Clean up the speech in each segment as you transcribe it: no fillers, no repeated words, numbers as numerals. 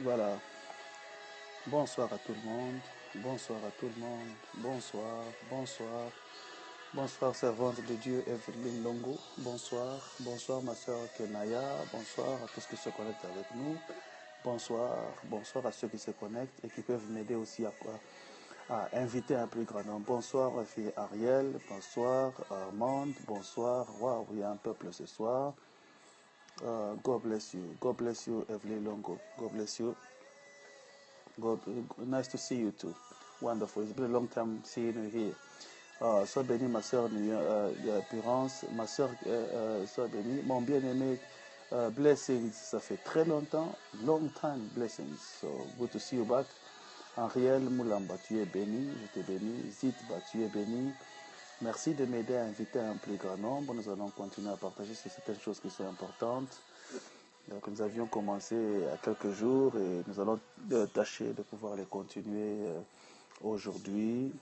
Voilà. Bonsoir à tout le monde. Bonsoir à tout le monde. Bonsoir, bonsoir. Bonsoir, servante de Dieu, Evelyne Longo. Bonsoir. Bonsoir, ma soeur Kenaya. Bonsoir à tous qui se connectent avec nous. Bonsoir. Bonsoir à ceux qui se connectent et qui peuvent m'aider aussi à inviter un plus grand nombre. Bonsoir, ma fille Ariel. Bonsoir, Armande. Bonsoir. Waouh, il y a un peuple ce soir. God bless you. God bless you, Evelyne Longo. God bless you. God, nice to see you too. Wonderful. It's been a long time seeing you here. Sois béni, ma soeur Purance, ma soeur, sois béni. Mon bien-aimé, blessings, ça fait très longtemps, long time blessings. So good to see you back. Henriel Moulamba, tu es béni, je t'ai béni. Zitba, tu es béni. Merci de m'aider à inviter un plus grand nombre. Nous allons continuer à partager sur certaines choses qui sont importantes. Donc, nous avions commencé il y a quelques jours et nous allons tâcher de pouvoir les continuer aujourd'hui.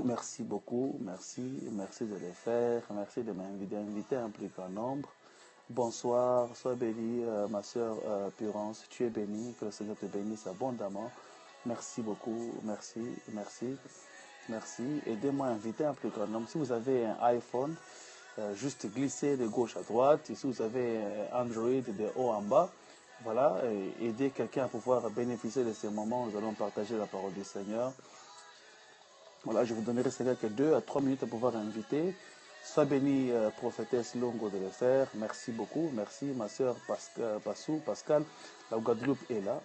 Merci beaucoup, merci de les faire, merci de m'inviter un plus grand nombre. Bonsoir, sois béni, ma soeur Purance, tu es bénie, que le Seigneur te bénisse abondamment. Merci beaucoup, merci. Aidez-moi à inviter un plus grand nombre. Si vous avez un iPhone, juste glisser de gauche à droite. Et si vous avez Android, de haut en bas, voilà, aider quelqu'un à pouvoir bénéficier de ces moments. Nous allons partager la parole du Seigneur. Voilà, je vous donnerai quelques 2 à 3 minutes à pouvoir inviter. Sois bénie, prophétesse Longo, de le faire. Merci beaucoup. Merci, ma soeur Pascal. La Guadeloupe est là.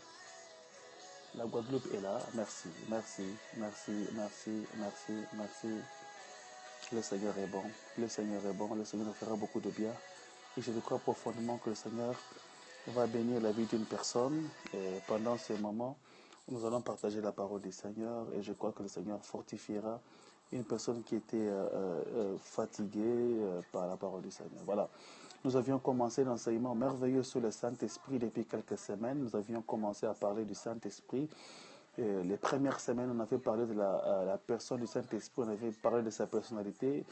La Guadeloupe est là. Merci. Le Seigneur est bon. Le Seigneur est bon. Le Seigneur nous fera beaucoup de bien. Et je crois profondément que le Seigneur va bénir la vie d'une personne. Et pendant ces moments, nous allons partager la parole du Seigneur. Et je crois que le Seigneur fortifiera une personne qui était fatiguée par la parole du Seigneur. Voilà. Nous avions commencé l'enseignement merveilleux sur le Saint-Esprit depuis quelques semaines. Nous avions commencé à parler du Saint-Esprit. Les premières semaines, on avait parlé de la personne du Saint-Esprit, on avait parlé de sa personnalité.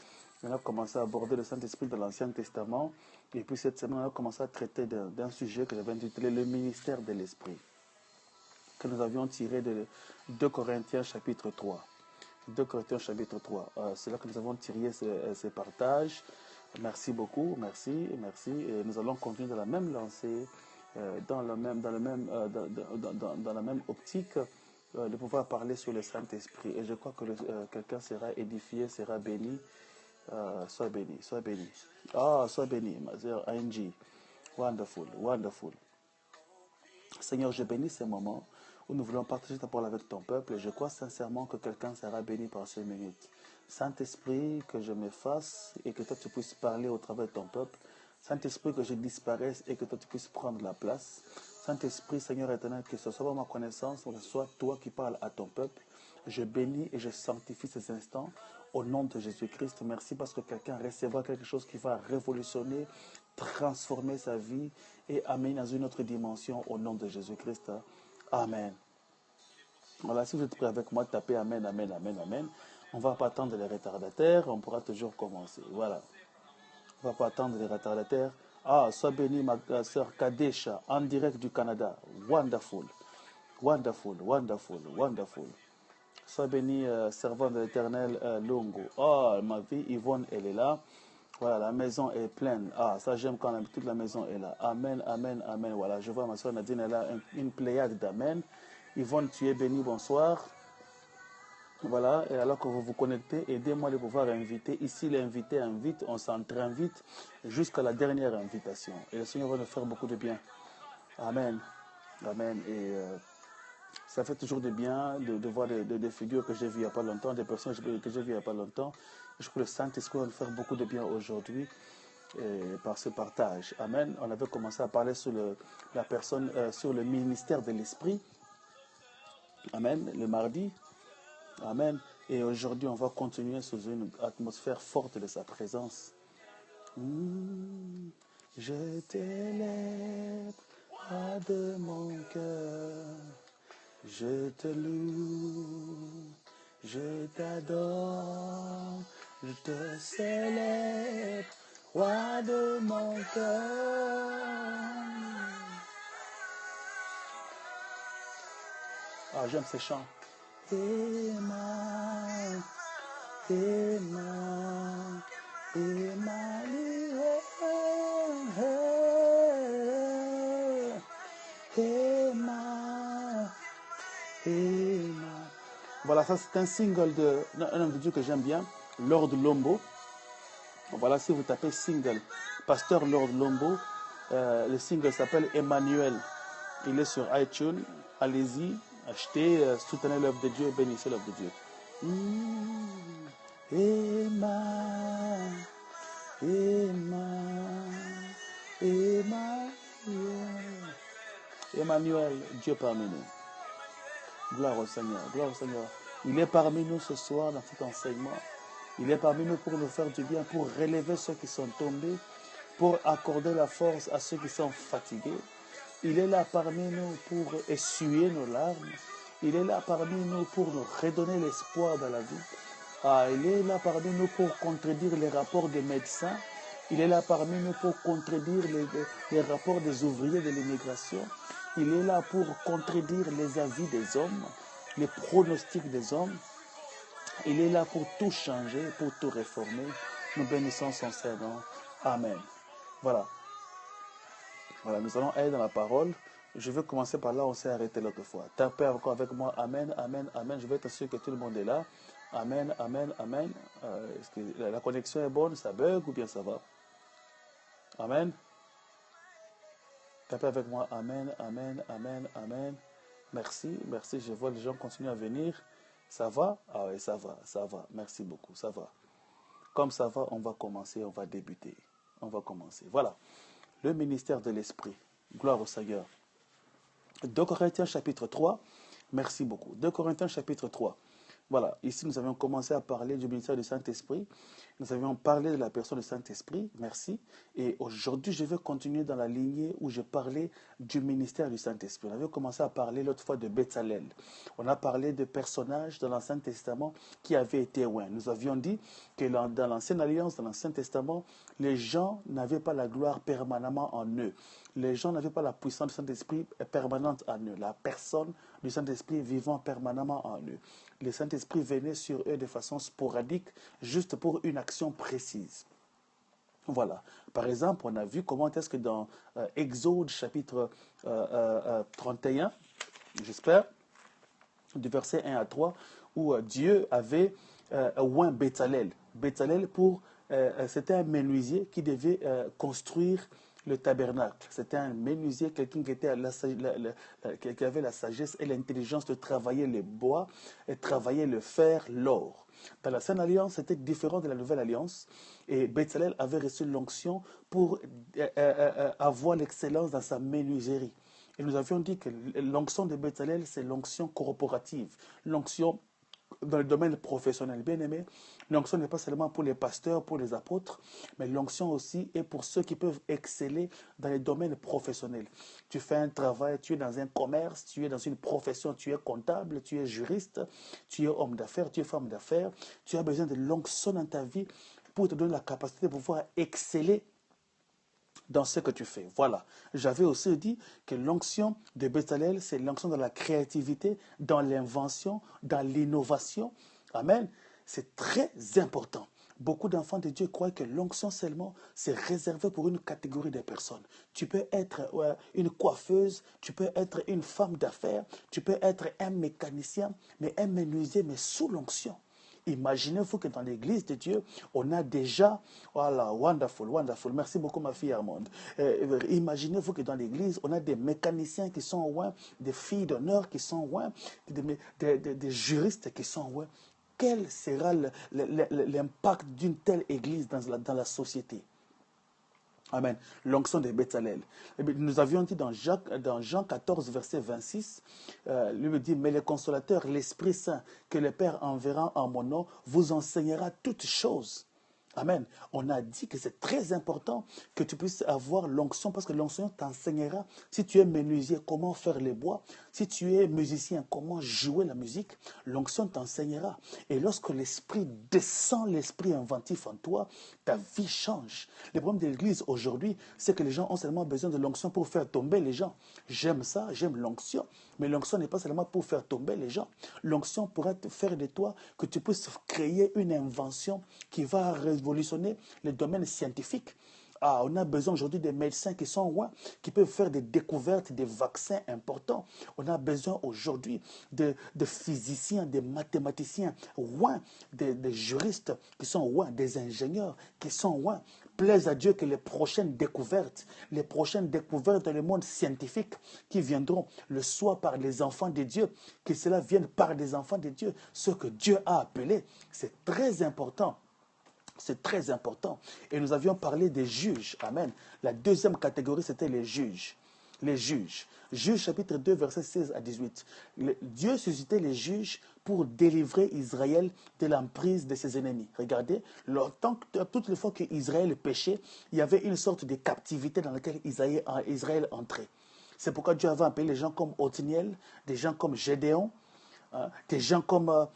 On a commencé à aborder le Saint-Esprit dans l'Ancien Testament. Et puis cette semaine, on a commencé à traiter d'un sujet que j'avais intitulé le ministère de l'Esprit, que nous avions tiré de 2 Corinthiens chapitre 3. 2 Corinthiens chapitre 3. C'est là que nous avons tiré ces partages. Merci beaucoup, merci. Et nous allons continuer dans la même lancée, dans la même optique de pouvoir parler sur le Saint-Esprit. Et je crois que quelqu'un sera édifié, sera béni. Sois béni. Sois béni, ma sœur Angie. Wonderful. Seigneur, je bénis ces moments où nous voulons partager ta parole avec ton peuple et je crois sincèrement que quelqu'un sera béni par ces minutes. Saint-Esprit, que je m'efface et que toi tu puisses parler au travers de ton peuple. Saint-Esprit, que je disparaisse et que toi tu puisses prendre la place. Saint-Esprit, Seigneur éternel, que ce soit pas ma connaissance, mais que ce soit toi qui parles à ton peuple. Je bénis et je sanctifie ces instants au nom de Jésus-Christ. Merci parce que quelqu'un recevra quelque chose qui va révolutionner, transformer sa vie et amener dans une autre dimension au nom de Jésus-Christ. Amen. Voilà, si vous êtes prêts avec moi, tapez Amen, Amen, Amen, Amen. On ne va pas attendre les retardataires, on pourra toujours commencer. Voilà. On ne va pas attendre les retardataires. Sois béni, ma soeur Kadesha, en direct du Canada. Wonderful. Sois béni, servant de l'Éternel Longo. Ma vie, Yvonne, elle est là. Voilà, la maison est pleine. Ça j'aime quand toute la maison est là. Amen. Voilà, je vois ma soeur Nadine, elle a une pléiade d'amen. Yvonne, tu es béni, bonsoir. Voilà, et alors que vous vous connectez, aidez-moi de pouvoir inviter. Ici, l'invité invite, on s'entre-invite jusqu'à la dernière invitation. Et le Seigneur va nous faire beaucoup de bien. Amen. Et ça fait toujours du bien de voir des figures que j'ai vues il n'y a pas longtemps, des personnes que j'ai vues il n'y a pas longtemps. Je crois que le Saint-Esprit va nous faire beaucoup de bien aujourd'hui par ce partage. Amen. On avait commencé à parler sur la personne, sur le ministère de l'Esprit. Amen. Le mardi. Amen. Et aujourd'hui, on va continuer sous une atmosphère forte de sa présence. Je t'élève de mon cœur. Je te loue, je t'adore, je te célèbre, roi de mon cœur. Ah, j'aime ces chants. Emmanuel, Emmanuel, Emmanuel, Emmanuel, Emmanuel. Voilà, ça c'est un single d'un homme de Dieu que j'aime bien, Lord Lombo. Voilà, si vous tapez single, Pasteur Lord Lombo, le single s'appelle Emmanuel. Il est sur iTunes. Allez-y, achetez, soutenez l'œuvre de Dieu, bénissez l'œuvre de Dieu. Emmanuel, Emmanuel, Emmanuel. Emmanuel, Dieu parmi nous. Gloire au Seigneur, gloire au Seigneur. Il est parmi nous ce soir dans cet enseignement. Il est parmi nous pour nous faire du bien, pour relever ceux qui sont tombés, pour accorder la force à ceux qui sont fatigués. Il est là parmi nous pour essuyer nos larmes. Il est là parmi nous pour nous redonner l'espoir dans la vie. Il est là parmi nous pour contredire les rapports des médecins. Il est là parmi nous pour contredire les rapports des ouvriers de l'immigration. Il est là pour contredire les avis des hommes, les pronostics des hommes. Il est là pour tout changer, pour tout réformer. Nous bénissons son Seigneur. Amen. Voilà. Voilà, nous allons aller dans la parole. Je vais commencer par là où on s'est arrêté l'autre fois. Tapez encore avec moi. Amen, amen, amen. Je vais être sûr que tout le monde est là. Amen, amen, amen. Est-ce que la connexion est bonne? Ça bug ou bien ça va? Amen. Tapez avec moi. Amen, amen, amen, amen. Merci, merci. Je vois les gens continuer à venir. Ça va? Ah oui, ça va, ça va. Merci beaucoup, ça va. Comme ça va, on va commencer, on va débuter. On va commencer. Voilà. Le ministère de l'Esprit. Gloire au Seigneur. 2 Corinthiens chapitre 3. Merci beaucoup. 2 Corinthiens chapitre 3. Voilà, ici nous avions commencé à parler du ministère du Saint-Esprit. Nous avions parlé de la personne du Saint-Esprit, merci. Et aujourd'hui, je vais continuer dans la lignée où je parlais du ministère du Saint-Esprit. On avait commencé à parler l'autre fois de Bezalel. On a parlé de personnages dans l'Ancien Testament qui avaient été loin. Nous avions dit que dans l'Ancienne Alliance, dans l'Ancien Testament, les gens n'avaient pas la gloire permanemment en eux. Les gens n'avaient pas la puissance du Saint-Esprit permanente en eux. La personne du Saint-Esprit vivant permanemment en eux. Le Saint-Esprit venait sur eux de façon sporadique, juste pour une action précise. Voilà. Par exemple, on a vu comment est-ce que dans Exode chapitre 31, j'espère, du verset 1 à 3, où Dieu avait oint Bezalel. Bezalel, c'était un menuisier qui devait construire le tabernacle. C'était un menuisier, quelqu'un qui avait la sagesse et l'intelligence de travailler le bois, et travailler le fer, l'or. Dans l'Ancienne Alliance, c'était différent de la Nouvelle Alliance. Et Bezalel avait reçu l'onction pour avoir l'excellence dans sa menuiserie. Et nous avions dit que l'onction de Bezalel, c'est l'onction corporative, l'onction dans le domaine professionnel. Bien aimé, l'onction n'est pas seulement pour les pasteurs, pour les apôtres, mais l'onction aussi est pour ceux qui peuvent exceller dans les domaines professionnels. Tu fais un travail, tu es dans un commerce, tu es dans une profession, tu es comptable, tu es juriste, tu es homme d'affaires, tu es femme d'affaires, tu as besoin de l'onction dans ta vie pour te donner la capacité de pouvoir exceller dans ce que tu fais. Voilà. J'avais aussi dit que l'onction de Bezalel, c'est l'onction dans la créativité, dans l'invention, dans l'innovation. Amen. C'est très important. Beaucoup d'enfants de Dieu croient que l'onction seulement, c'est réservé pour une catégorie de personnes. Tu peux être une coiffeuse, tu peux être une femme d'affaires, tu peux être un mécanicien, mais un menuisier, mais sous l'onction. Imaginez-vous que dans l'église de Dieu, on a déjà, voilà, wonderful, wonderful, merci beaucoup ma fille Armande. Imaginez-vous que dans l'église, on a des mécaniciens qui sont loin, des filles d'honneur qui sont loin, des juristes qui sont loin. Quel sera l'impact d'une telle église dans la société? Amen. L'onction de Bezalel. Nous avions dit dans Jean 14, verset 26, lui me dit, mais le consolateur, l'Esprit Saint, que le Père enverra en mon nom, vous enseignera toutes choses. Amen. On a dit que c'est très important que tu puisses avoir l'onction parce que l'onction t'enseignera, si tu es menuisier, comment faire les bois. Si tu es musicien, comment jouer la musique. L'onction t'enseignera. Et lorsque l'esprit descend, l'esprit inventif en toi, ta vie change. Le problème de l'église aujourd'hui, c'est que les gens ont seulement besoin de l'onction pour faire tomber les gens. J'aime ça, j'aime l'onction. Mais l'onction n'est pas seulement pour faire tomber les gens. L'onction pourra te faire de toi que tu puisses créer une invention qui va révolutionner le domaine scientifique. Ah, on a besoin aujourd'hui des médecins qui sont loin, qui peuvent faire des découvertes, des vaccins importants. On a besoin aujourd'hui de physiciens, des mathématiciens loin, des juristes qui sont loin, des ingénieurs qui sont loin. Plaise à Dieu que les prochaines découvertes dans le monde scientifique qui viendront le soir par les enfants de Dieu, que cela vienne par les enfants de Dieu, ce que Dieu a appelé, c'est très important. C'est très important. Et nous avions parlé des juges. Amen. La deuxième catégorie, c'était les juges. Les juges. Juges chapitre 2, versets 16 à 18. Dieu suscitait les juges pour délivrer Israël de l'emprise de ses ennemis. Regardez, toutes les fois qu'Israël péchait, il y avait une sorte de captivité dans laquelle Israël entrait. C'est pourquoi Dieu avait appelé les gens comme Othniel, des gens comme Gédéon, des gens comme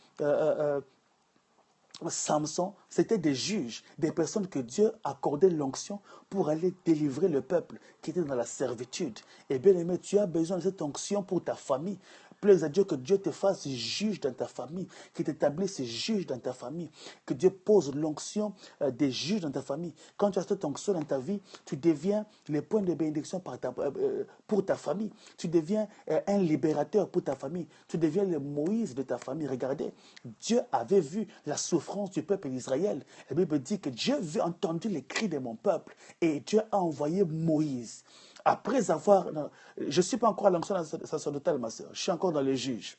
Samson. C'était des juges, des personnes que Dieu accordait l'onction pour aller délivrer le peuple qui était dans la servitude. Et bien aimé, tu as besoin de cette onction pour ta famille. Plaise à Dieu que Dieu te fasse juge dans ta famille, qu'il t'établisse juge dans ta famille, que Dieu pose l'onction des juges dans ta famille. Quand tu as cette onction dans ta vie, tu deviens le point de bénédiction pour ta famille. Tu deviens un libérateur pour ta famille. Tu deviens le Moïse de ta famille. Regardez, Dieu avait vu la souffrance du peuple d'Israël. La Bible dit que Dieu avait entendu les cris de mon peuple et Dieu a envoyé Moïse. Après avoir... Je ne suis pas encore à l'onction sacerdotale, ma soeur. Je suis encore dans les juges.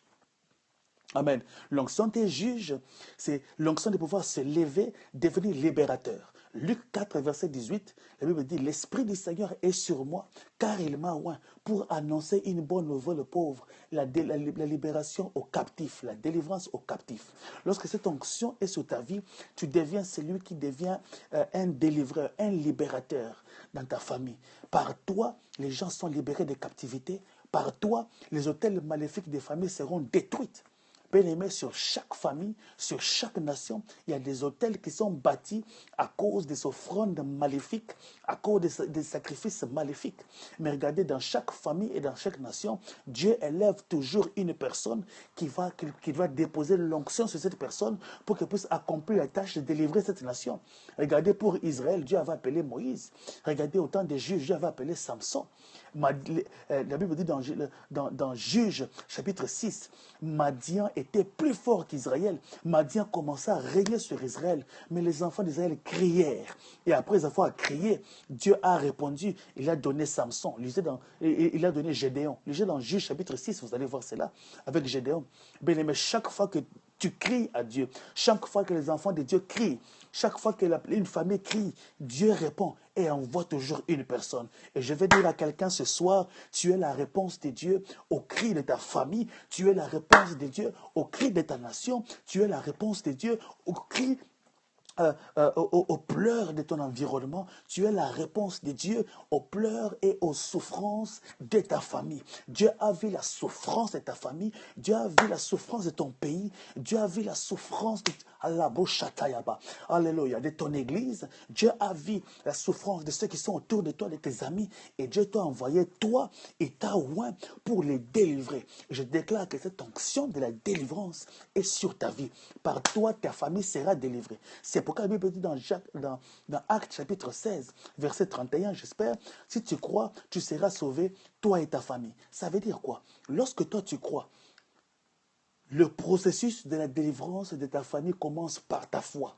Amen. L'onction des juges, c'est l'onction de pouvoir se lever, devenir libérateur. Luc 4, verset 18, la Bible dit, l'Esprit du Seigneur est sur moi, car il m'a oint pour annoncer une bonne nouvelle aux pauvres, la libération aux captifs, la délivrance aux captifs. Lorsque cette onction est sur ta vie, tu deviens celui qui devient un délivreur, un libérateur dans ta famille. Par toi, les gens sont libérés des captivités. Par toi, les hôtels maléfiques des familles seront détruits. Bien-aimé, sur chaque famille, sur chaque nation, il y a des hôtels qui sont bâtis à cause des offrandes maléfiques, à cause des sacrifices maléfiques. Mais regardez, dans chaque famille et dans chaque nation, Dieu élève toujours une personne qui va déposer l'onction sur cette personne pour qu'elle puisse accomplir la tâche de délivrer cette nation. Regardez, pour Israël, Dieu avait appelé Moïse. Regardez, au temps des juges, Dieu avait appelé Samson. La Bible dit dans Juges, chapitre 6, Madian était plus fort qu'Israël. Madian commença à régner sur Israël. Mais les enfants d'Israël crièrent. Et après avoir crié, Dieu a répondu. Il a donné Samson. Il a donné Gédéon. Lisez dans Juges, chapitre 6, vous allez voir cela, avec Gédéon. Bien aimé, chaque fois que tu cries à Dieu, chaque fois que les enfants de Dieu crient, chaque fois qu'une famille crie, Dieu répond et envoie toujours une personne. Et je vais dire à quelqu'un ce soir, tu es la réponse de Dieu au cri de ta famille, tu es la réponse de Dieu au cri de ta nation, tu es la réponse de Dieu au cri aux pleurs de ton environnement, tu es la réponse de Dieu aux pleurs et aux souffrances de ta famille. Dieu a vu la souffrance de ta famille, Dieu a vu la souffrance de ton pays, Dieu a vu la souffrance de Alléluia, de ton église, Dieu a vu la souffrance de ceux qui sont autour de toi, de tes amis, et Dieu t'a envoyé toi et ta oint pour les délivrer. Et je déclare que cette onction de la délivrance est sur ta vie. Par toi, ta famille sera délivrée. C'est pourquoi la Bible dit dans Actes chapitre 16, verset 31, j'espère, si tu crois, tu seras sauvé, toi et ta famille. Ça veut dire quoi? Lorsque toi tu crois, le processus de la délivrance de ta famille commence par ta foi.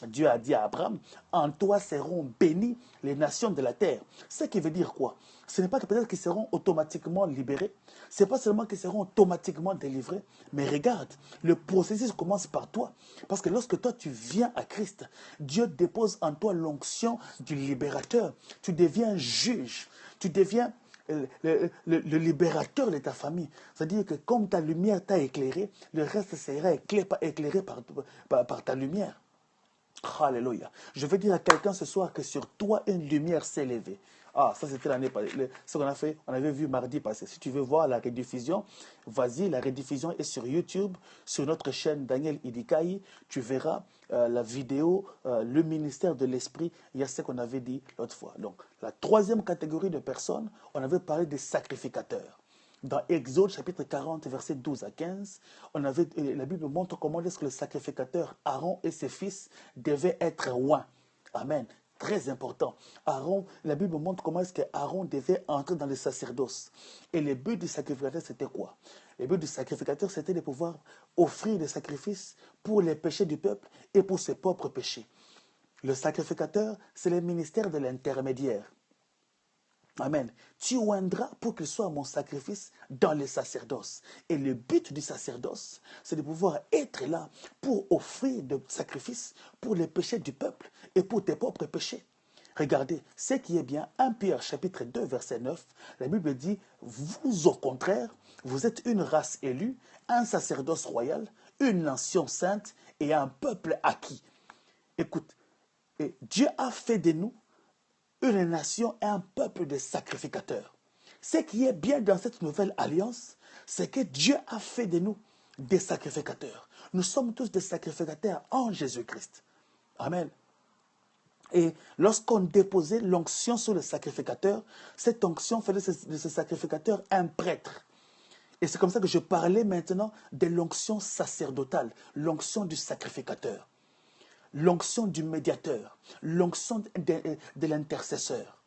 Dieu a dit à Abraham, en toi seront bénies les nations de la terre. Ce qui veut dire quoi? Ce n'est pas que peut-être qu'ils seront automatiquement libérés. Ce n'est pas seulement qu'ils seront automatiquement délivrés. Mais regarde, le processus commence par toi. Parce que lorsque toi tu viens à Christ, Dieu dépose en toi l'onction du libérateur. Tu deviens juge. Tu deviens le libérateur de ta famille. C'est-à-dire que comme ta lumière t'a éclairé, le reste sera éclairé par ta lumière. Alléluia. Je veux dire à quelqu'un ce soir que sur toi, une lumière s'est levée. Ah, ça c'était l'année passée. Ce qu'on a fait, on avait vu mardi passé. Si tu veux voir la rediffusion, vas-y, la rediffusion est sur YouTube, sur notre chaîne Daniel Idikaï. Tu verras la vidéo, le ministère de l'Esprit. Il y a ce qu'on avait dit l'autre fois. Donc, la troisième catégorie de personnes, on avait parlé des sacrificateurs. Dans Exode chapitre 40, versets 12 à 15, la Bible montre comment est-ce que le sacrificateur Aaron et ses fils devaient être oints. Amen. Très important. Aaron, la Bible montre comment est-ce que Aaron devait entrer dans le sacerdoce. Et le but du sacrificateur, c'était quoi? Le but du sacrificateur, c'était de pouvoir offrir des sacrifices pour les péchés du peuple et pour ses propres péchés. Le sacrificateur, c'est le ministère de l'intermédiaire. Amen. Tu oindras pour qu'il soit mon sacrifice dans le sacerdoce. Et le but du sacerdoce, c'est de pouvoir être là pour offrir des sacrifices pour les péchés du peuple et pour tes propres péchés. Regardez, ce qui est bien, 1 Pierre chapitre 2 verset 9, la Bible dit, vous au contraire, vous êtes une race élue, un sacerdoce royal, une nation sainte et un peuple acquis. Écoute, et Dieu a fait de nous une nation et un peuple de sacrificateurs. Ce qui est bien dans cette nouvelle alliance, c'est que Dieu a fait de nous des sacrificateurs. Nous sommes tous des sacrificateurs en Jésus-Christ. Amen. Et lorsqu'on déposait l'onction sur le sacrificateur, cette onction faisait de ce sacrificateur un prêtre. Et c'est comme ça que je parlais maintenant de l'onction sacerdotale, l'onction du sacrificateur. L'onction du médiateur, l'onction de l'intercesseur.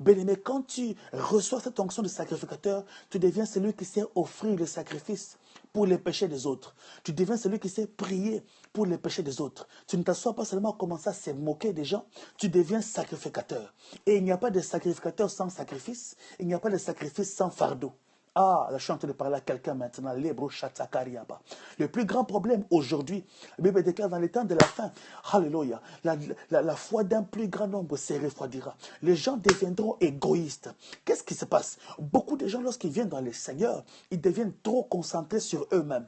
Bien-aimé, quand tu reçois cette onction de sacrificateur, tu deviens celui qui sait offrir le sacrifice pour les péchés des autres. Tu deviens celui qui sait prier pour les péchés des autres. Tu ne t'assois pas seulement à commencer à se moquer des gens, tu deviens sacrificateur. Et il n'y a pas de sacrificateur sans sacrifice, il n'y a pas de sacrifice sans fardeau. Ah, là, je suis en train de parler à quelqu'un maintenant. Le plus grand problème aujourd'hui, la Bible déclare dans les temps de la fin, Alléluia, la foi d'un plus grand nombre se refroidira. Les gens deviendront égoïstes. Qu'est-ce qui se passe? Beaucoup de gens, lorsqu'ils viennent dans le Seigneur, ils deviennent trop concentrés sur eux-mêmes.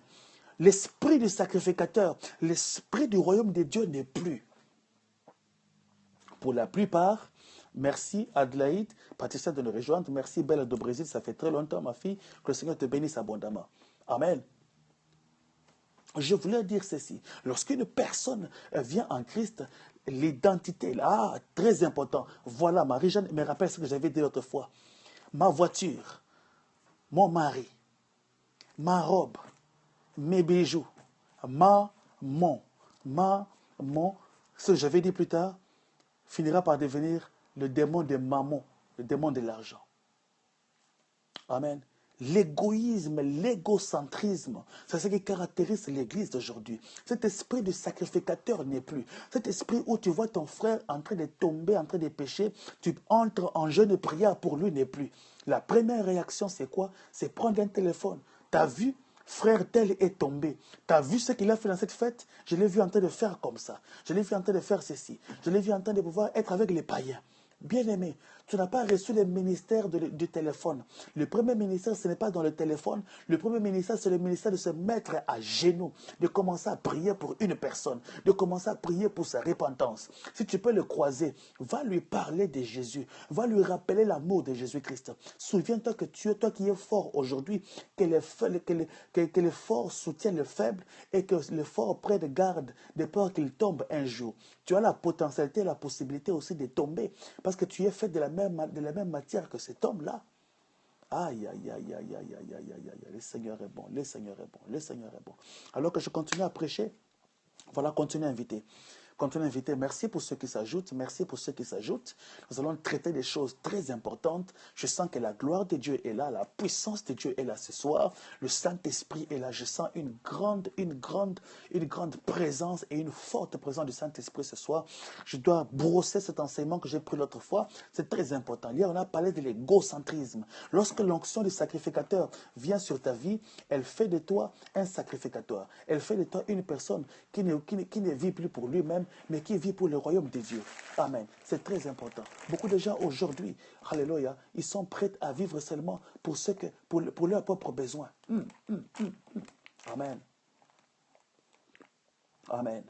L'esprit du sacrificateur, l'esprit du royaume de Dieu n'est plus. Pour la plupart, merci Adelaide, Patricia de nous rejoindre. Merci Belle de Brésil, ça fait très longtemps ma fille. Que le Seigneur te bénisse abondamment. Amen. Je voulais dire ceci. Lorsqu'une personne vient en Christ, l'identité, là, très important. Voilà, Marie-Jeanne me rappelle ce que j'avais dit l'autre fois. Ma voiture, mon mari, ma robe, mes bijoux, mon, ce que j'avais dit plus tard, finira par devenir le démon de mammon, le démon de l'argent. Amen. L'égoïsme, l'égocentrisme, c'est ce qui caractérise l'Église d'aujourd'hui. Cet esprit du sacrificateur n'est plus. Cet esprit où tu vois ton frère en train de tomber, en train de pécher, tu entres en jeûne et prière pour lui n'est plus. La première réaction, c'est quoi? C'est prendre un téléphone. Tu as vu? Frère tel est tombé. Tu as vu ce qu'il a fait dans cette fête? Je l'ai vu en train de faire comme ça. Je l'ai vu en train de faire ceci. Je l'ai vu en train de pouvoir être avec les païens. Bien-aimé, tu n'as pas reçu le ministère du téléphone. Le premier ministère, ce n'est pas dans le téléphone. Le premier ministère, c'est le ministère de se mettre à genoux, de commencer à prier pour une personne, de commencer à prier pour sa repentance. Si tu peux le croiser, va lui parler de Jésus, va lui rappeler l'amour de Jésus-Christ. Souviens-toi que tu es toi qui es fort aujourd'hui, que le fort soutient le faible et que le fort prenne garde de peur qu'il tombe un jour. Tu as la potentialité, la possibilité aussi de tomber parce que tu es fait de la même matière que cet homme-là. Aïe, aïe, aïe, aïe, aïe, aïe, aïe, aïe, aïe, le Seigneur est bon, le Seigneur est bon, le Seigneur est bon. Alors que je continue à prêcher, voilà, continue à inviter. Continue à inviter. Merci pour ceux qui s'ajoutent. Merci pour ceux qui s'ajoutent. Nous allons traiter des choses très importantes. Je sens que la gloire de Dieu est là. La puissance de Dieu est là ce soir. Le Saint-Esprit est là. Je sens une grande présence et une forte présence du Saint-Esprit ce soir. Je dois brosser cet enseignement que j'ai pris l'autre fois. C'est très important. Hier, on a parlé de l'égocentrisme. Lorsque l'onction du sacrificateur vient sur ta vie, elle fait de toi un sacrificateur. Elle fait de toi une personne qui ne vit plus pour lui-même, mais qui vit pour le royaume de Dieu. Amen. C'est très important. Beaucoup de gens aujourd'hui, alléluia, ils sont prêts à vivre seulement pour leurs propres besoins. Amen. Amen.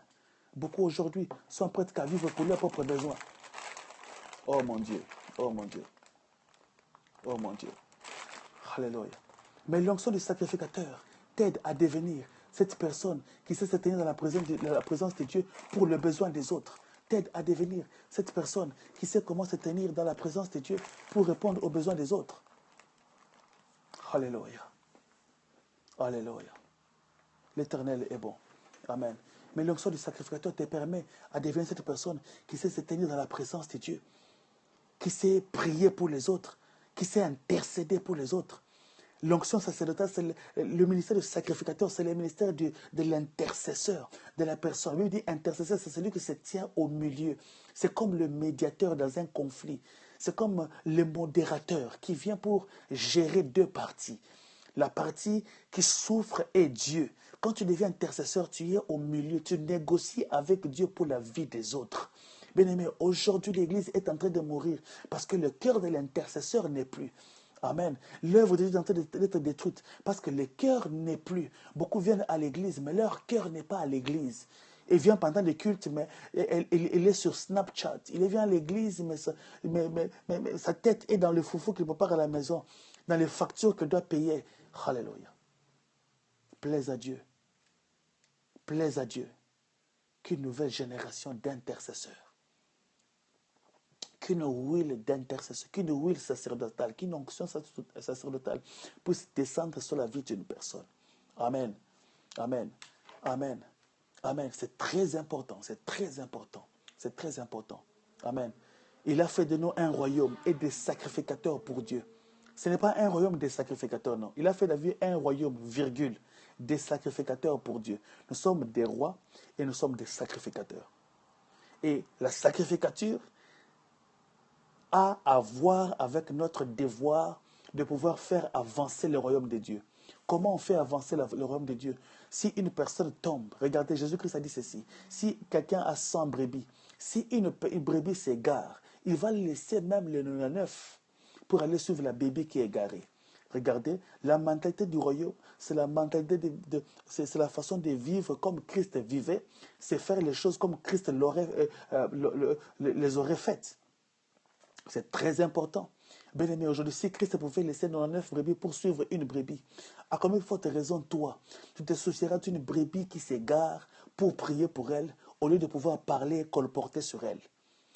Beaucoup aujourd'hui sont prêts qu'à vivre pour leurs propres besoins. Oh mon Dieu, oh mon Dieu, oh mon Dieu. Alléluia. Mais l'onction du sacrificateur t'aide à devenir cette personne qui sait se tenir dans la présence de Dieu pour le besoin des autres. T'aide à devenir cette personne qui sait comment se tenir dans la présence de Dieu pour répondre aux besoins des autres. Alléluia. Alléluia. L'Éternel est bon. Amen. Mais l'onction du sacrificateur te permet à devenir cette personne qui sait se tenir dans la présence de Dieu, qui sait prier pour les autres, qui sait intercéder pour les autres. L'onction sacerdotale, c'est le ministère du sacrificateur, c'est le ministère de l'intercesseur, de la personne. Lui dit intercesseur, c'est celui qui se tient au milieu. C'est comme le médiateur dans un conflit. C'est comme le modérateur qui vient pour gérer deux parties. La partie qui souffre est Dieu. Quand tu deviens intercesseur, tu es au milieu, tu négocies avec Dieu pour la vie des autres. Bien-aimé, aujourd'hui l'Église est en train de mourir parce que le cœur de l'intercesseur n'est plus. Amen. L'œuvre de Dieu est en train d'être détruite parce que le cœur n'est plus. Beaucoup viennent à l'église, mais leur cœur n'est pas à l'église. Il vient pendant les cultes, mais il est sur Snapchat. Il vient à l'église, mais sa tête est dans le foufou qu'il prépare à la maison, dans les factures qu'il doit payer. Alléluia. Plaise à Dieu. Plaise à Dieu qu'une nouvelle génération d'intercesseurs, qu'une huile d'intercession, qu'une huile sacerdotale, qu'une onction sacerdotale puisse descendre sur la vie d'une personne. Amen. Amen. Amen. Amen. C'est très important. C'est très important. C'est très important. Amen. Il a fait de nous un royaume et des sacrificateurs pour Dieu. Ce n'est pas un royaume des sacrificateurs, non. Il a fait de la vie un royaume, virgule, des sacrificateurs pour Dieu. Nous sommes des rois et nous sommes des sacrificateurs. Et la sacrificature a à voir avec notre devoir de pouvoir faire avancer le royaume de Dieu. Comment on fait avancer le royaume de Dieu? Si une personne tombe, regardez, Jésus-Christ a dit ceci, si quelqu'un a 100 brebis, si une brebis s'égare, il va laisser même le 99 pour aller suivre la brebis qui est égarée. Regardez, la mentalité du royaume, c'est la mentalité c'est la façon de vivre comme Christ vivait, c'est faire les choses comme Christ les aurait faites. C'est très important. Bien aimé, aujourd'hui, si Christ pouvait laisser 99 brebis pour suivre une brebis, à combien de fortes raisons, toi, tu te soucieras d'une brebis qui s'égare pour prier pour elle, au lieu de pouvoir parler et colporter sur elle?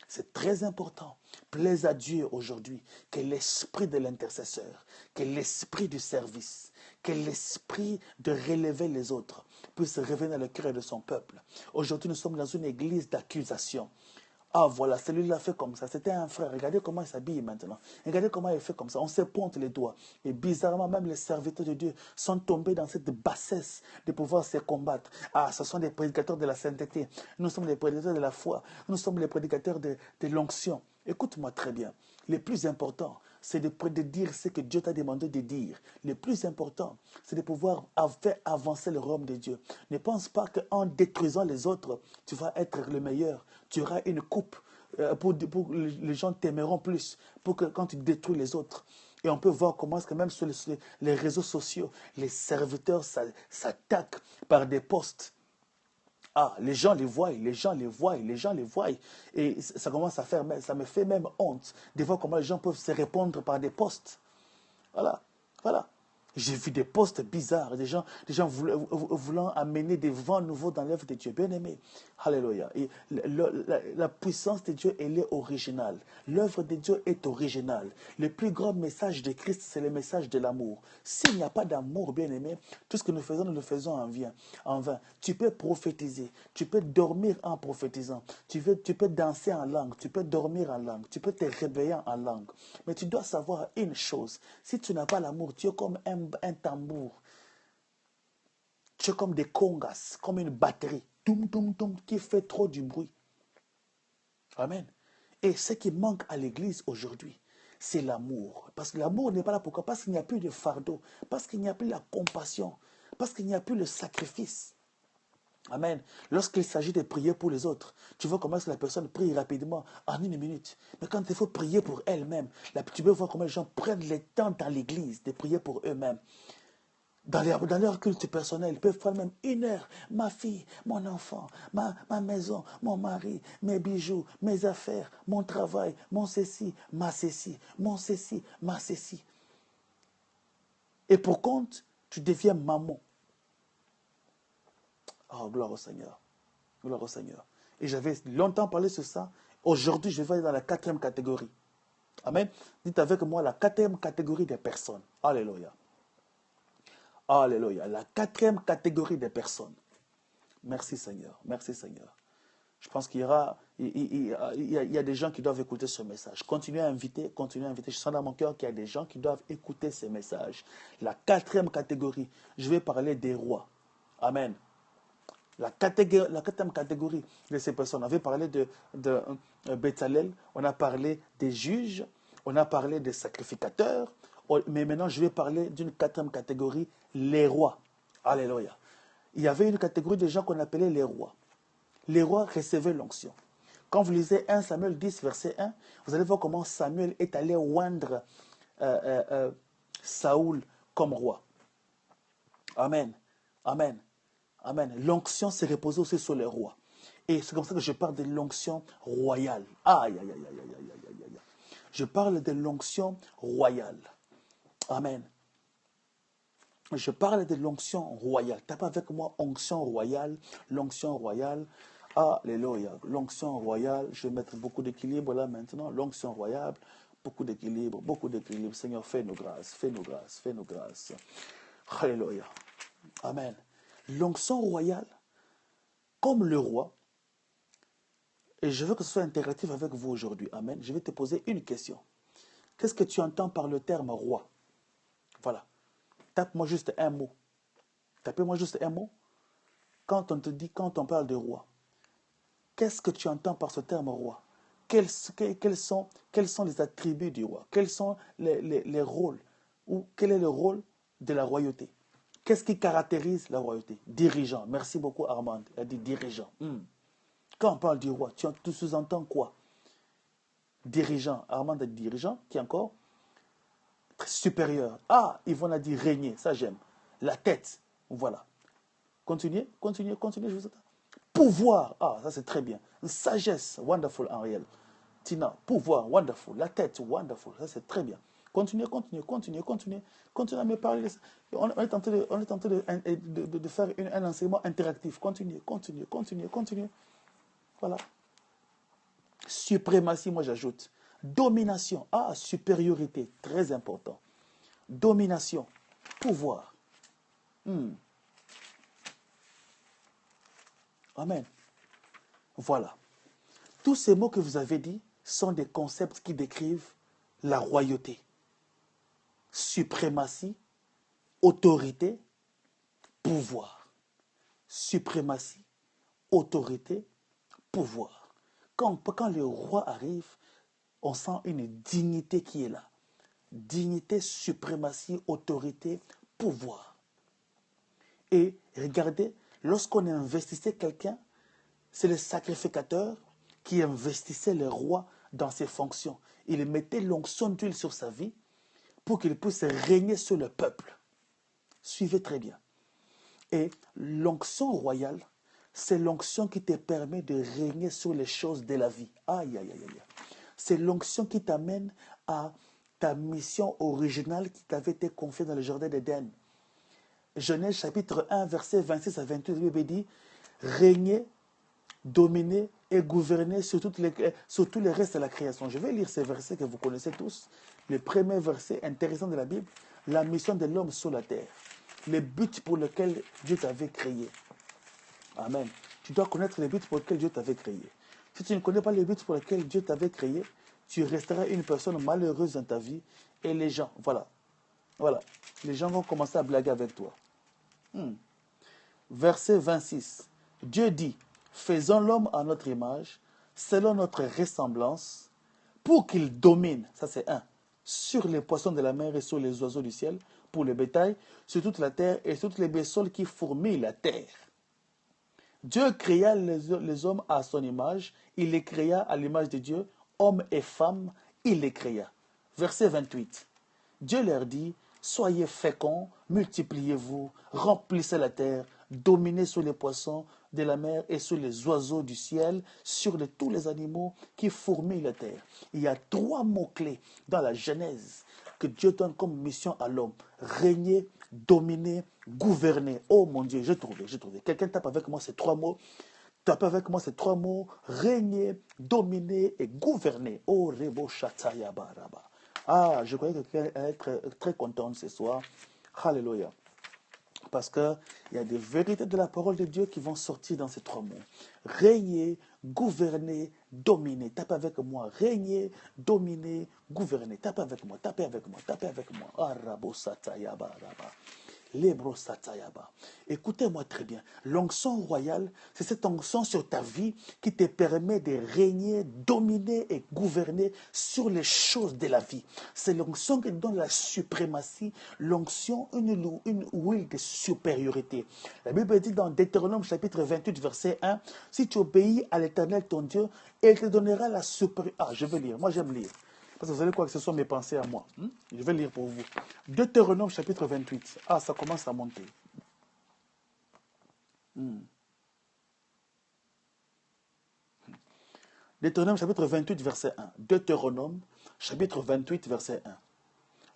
C'est très important. Plaise à Dieu aujourd'hui que l'esprit de l'intercesseur, que l'esprit du service, que l'esprit de relever les autres puisse revenir dans le cœur de son peuple. Aujourd'hui, nous sommes dans une église d'accusation. Ah voilà, celui-là fait comme ça. C'était un frère. Regardez comment il s'habille maintenant. Regardez comment il fait comme ça. On se pointe les doigts. Et bizarrement, même les serviteurs de Dieu sont tombés dans cette bassesse de pouvoir se combattre. Ah, ce sont des prédicateurs de la sainteté. Nous sommes les prédicateurs de la foi. Nous sommes les prédicateurs de l'onction. Écoute-moi très bien. Le plus important, c'est de dire ce que Dieu t'a demandé de dire. Le plus important, c'est de pouvoir faire avancer le royaume de Dieu. Ne pense pas qu'en détruisant les autres, tu vas être le meilleur. Tu auras une coupe pour les gens t'aimeront plus. Pour que quand tu détruis les autres. Et on peut voir comment est-ce que même sur les réseaux sociaux, les serviteurs s'attaquent par des posts. Ah, les gens les voient, les gens les voient, les gens les voient. Et ça commence à faire, ça me fait même honte de voir comment les gens peuvent se répondre par des posts. Voilà, voilà. J'ai vu des postes bizarres, des gens voulant amener des vents nouveaux dans l'œuvre de Dieu. Bien aimé, alléluia. Et la puissance de Dieu, elle est originale. L'œuvre de Dieu est originale. Le plus grand message de Christ, c'est le message de l'amour. S'il n'y a pas d'amour, bien aimé, tout ce que nous le faisons en vain. Tu peux prophétiser, tu peux dormir en prophétisant, tu peux danser en langue, tu peux dormir en langue, tu peux te réveiller en langue. Mais tu dois savoir une chose, si tu n'as pas l'amour, tu es comme un tambour. Tu es comme des congas, comme une batterie, qui fait trop du bruit. Amen. Et ce qui manque à l'église aujourd'hui, c'est l'amour. Parce que l'amour n'est pas là pourquoi? Parce qu'il n'y a plus de fardeau, parce qu'il n'y a plus la compassion, parce qu'il n'y a plus le sacrifice. Amen. Lorsqu'il s'agit de prier pour les autres, tu vois comment est-ce que la personne prie rapidement, en une minute. Mais quand il faut prier pour elle-même, tu peux voir comment les gens prennent le temps dans l'église de prier pour eux-mêmes. Dans leur culte personnel, ils peuvent faire même 1 heure. Ma fille, mon enfant, ma maison, mon mari, mes bijoux, mes affaires, mon travail, mon ceci, ma ceci, mon ceci, ma ceci. Et pour compte, tu deviens maman. Oh, gloire au Seigneur. Gloire au Seigneur. Et j'avais longtemps parlé sur ça. Aujourd'hui, je vais aller dans la 4e catégorie. Amen. Dites avec moi la 4e catégorie des personnes. Alléluia. Alléluia. La 4e catégorie des personnes. Merci Seigneur. Merci Seigneur. Je pense qu'il y aura, il y a des gens qui doivent écouter ce message. Continuez à inviter, continuez à inviter. Je sens dans mon cœur qu'il y a des gens qui doivent écouter ces messages. La 4e catégorie, je vais parler des rois. Amen. La 4e catégorie de ces personnes, on avait parlé de Béthalel, on a parlé des juges, on a parlé des sacrificateurs, mais maintenant je vais parler d'une 4e catégorie, les rois. Alléluia. Il y avait une catégorie de gens qu'on appelait les rois. Les rois recevaient l'onction. Quand vous lisez 1 Samuel 10, verset 1, vous allez voir comment Samuel est allé oindre Saoul comme roi. Amen. Amen. Amen. L'onction s'est reposée aussi sur les rois. Et c'est comme ça que je parle de l'onction royale. Aïe, aïe, aïe, aïe, aïe, aïe, aïe, aïe. Je parle de l'onction royale. Amen. Je parle de l'onction royale. Tape avec moi, onction royale, l'onction royale. Alléluia. L'onction royale. Je vais mettre beaucoup d'équilibre là maintenant. L'onction royale, beaucoup d'équilibre, beaucoup d'équilibre. Seigneur, fais-nous grâce, fais-nous grâce, fais-nous grâce. Alléluia. Amen. L'onction royale, comme le roi, et je veux que ce soit interactif avec vous aujourd'hui. Amen. Je vais te poser une question. Qu'est-ce que tu entends par le terme roi? Voilà. Tape-moi juste un mot. Tapez-moi juste un mot. Quand on te dit, quand on parle de roi, qu'est-ce que tu entends par ce terme roi? Quels sont les attributs du roi? Quels sont les rôles? Ou quel est le rôle de la royauté? Qu'est-ce qui caractérise la royauté? Dirigeant. Merci beaucoup Armand. Elle a dit dirigeant. Quand on parle du roi, tu sous-entends quoi? Dirigeant. Armand a dit dirigeant. Qui encore? Supérieur. Yvonne a dit régner. Ça j'aime. La tête. Voilà. Continuez, je vous attends. Pouvoir. Ça c'est très bien. Sagesse. Wonderful en réel. Tina. Pouvoir. Wonderful. La tête. Wonderful. Ça c'est très bien. Continuez à me parler. On est en train de faire un enseignement interactif. Continuez. Voilà. Suprématie, moi j'ajoute. Domination. Supériorité. Très important. Domination. Pouvoir. Amen. Voilà. Tous ces mots que vous avez dit sont des concepts qui décrivent la royauté. Suprématie, autorité, pouvoir. Suprématie, autorité, pouvoir. Quand le roi arrive, on sent une dignité qui est là. Dignité, suprématie, autorité, pouvoir. Et regardez, lorsqu'on investissait quelqu'un, c'est le sacrificateur qui investissait le roi dans ses fonctions. Il mettait l'onction d'huile sur sa vie pour qu'il puisse régner sur le peuple. Suivez très bien. Et l'onction royale, c'est l'onction qui te permet de régner sur les choses de la vie. Aïe, aïe, aïe, aïe. C'est l'onction qui t'amène à ta mission originale qui t'avait été confiée dans le jardin d'Éden. Genèse chapitre 1, verset 26 à 28, la Bible dit « Régner, dominer et gouverner sur tous les restes de la création. » Je vais lire ces versets que vous connaissez tous. Le premier verset intéressant de la Bible, la mission de l'homme sur la terre. Le but pour lequel Dieu t'avait créé. Amen. Tu dois connaître le but pour lequel Dieu t'avait créé. Si tu ne connais pas le but pour lequel Dieu t'avait créé, tu resteras une personne malheureuse dans ta vie et les gens, voilà, les gens vont commencer à blaguer avec toi. Verset 26. Dieu dit, faisons l'homme à notre image, selon notre ressemblance, pour qu'il domine, ça c'est un, sur les poissons de la mer et sur les oiseaux du ciel, pour le bétail, sur toute la terre et sur toutes les bestioles qui fourmillent la terre. Dieu créa les hommes à son image, il les créa à l'image de Dieu, hommes et femmes, il les créa. Verset 28. Dieu leur dit, soyez féconds, multipliez-vous, remplissez la terre, dominez sur les poissons de la mer et sur les oiseaux du ciel, sur tous les animaux qui fourmillent la terre. Il y a 3 mots-clés dans la Genèse que Dieu donne comme mission à l'homme. Régner, dominer, gouverner. Oh mon Dieu, j'ai trouvé. Quelqu'un tape avec moi ces 3 mots. Tape avec moi ces 3 mots. Régner, dominer et gouverner. Oh, Rebo Shatayaba Raba. Ah, je croyais que quelqu'un allait être très content ce soir. Alléluia. Parce qu'il y a des vérités de la parole de Dieu qui vont sortir dans ces 3 mots. Régner, gouverner, dominer. Tape avec moi. Régner, dominer, gouverner. Tape avec moi. Arabo Satayaba Raba. Lebro Satayaba. Écoutez-moi très bien. L'onction royale, c'est cette onction sur ta vie qui te permet de régner, dominer et gouverner sur les choses de la vie. C'est l'onction qui te donne la suprématie, l'onction, une huile de supériorité. La Bible dit dans Deutéronome chapitre 28 verset 1, si tu obéis à l'Éternel ton Dieu, il te donnera la supériorité. Ah, je vais lire. Moi, j'aime lire. Parce que vous allez croire que ce sont mes pensées à moi. Je vais lire pour vous. Deutéronome chapitre 28. Ah, ça commence à monter. Deutéronome chapitre 28 verset 1. Deutéronome chapitre 28 verset 1.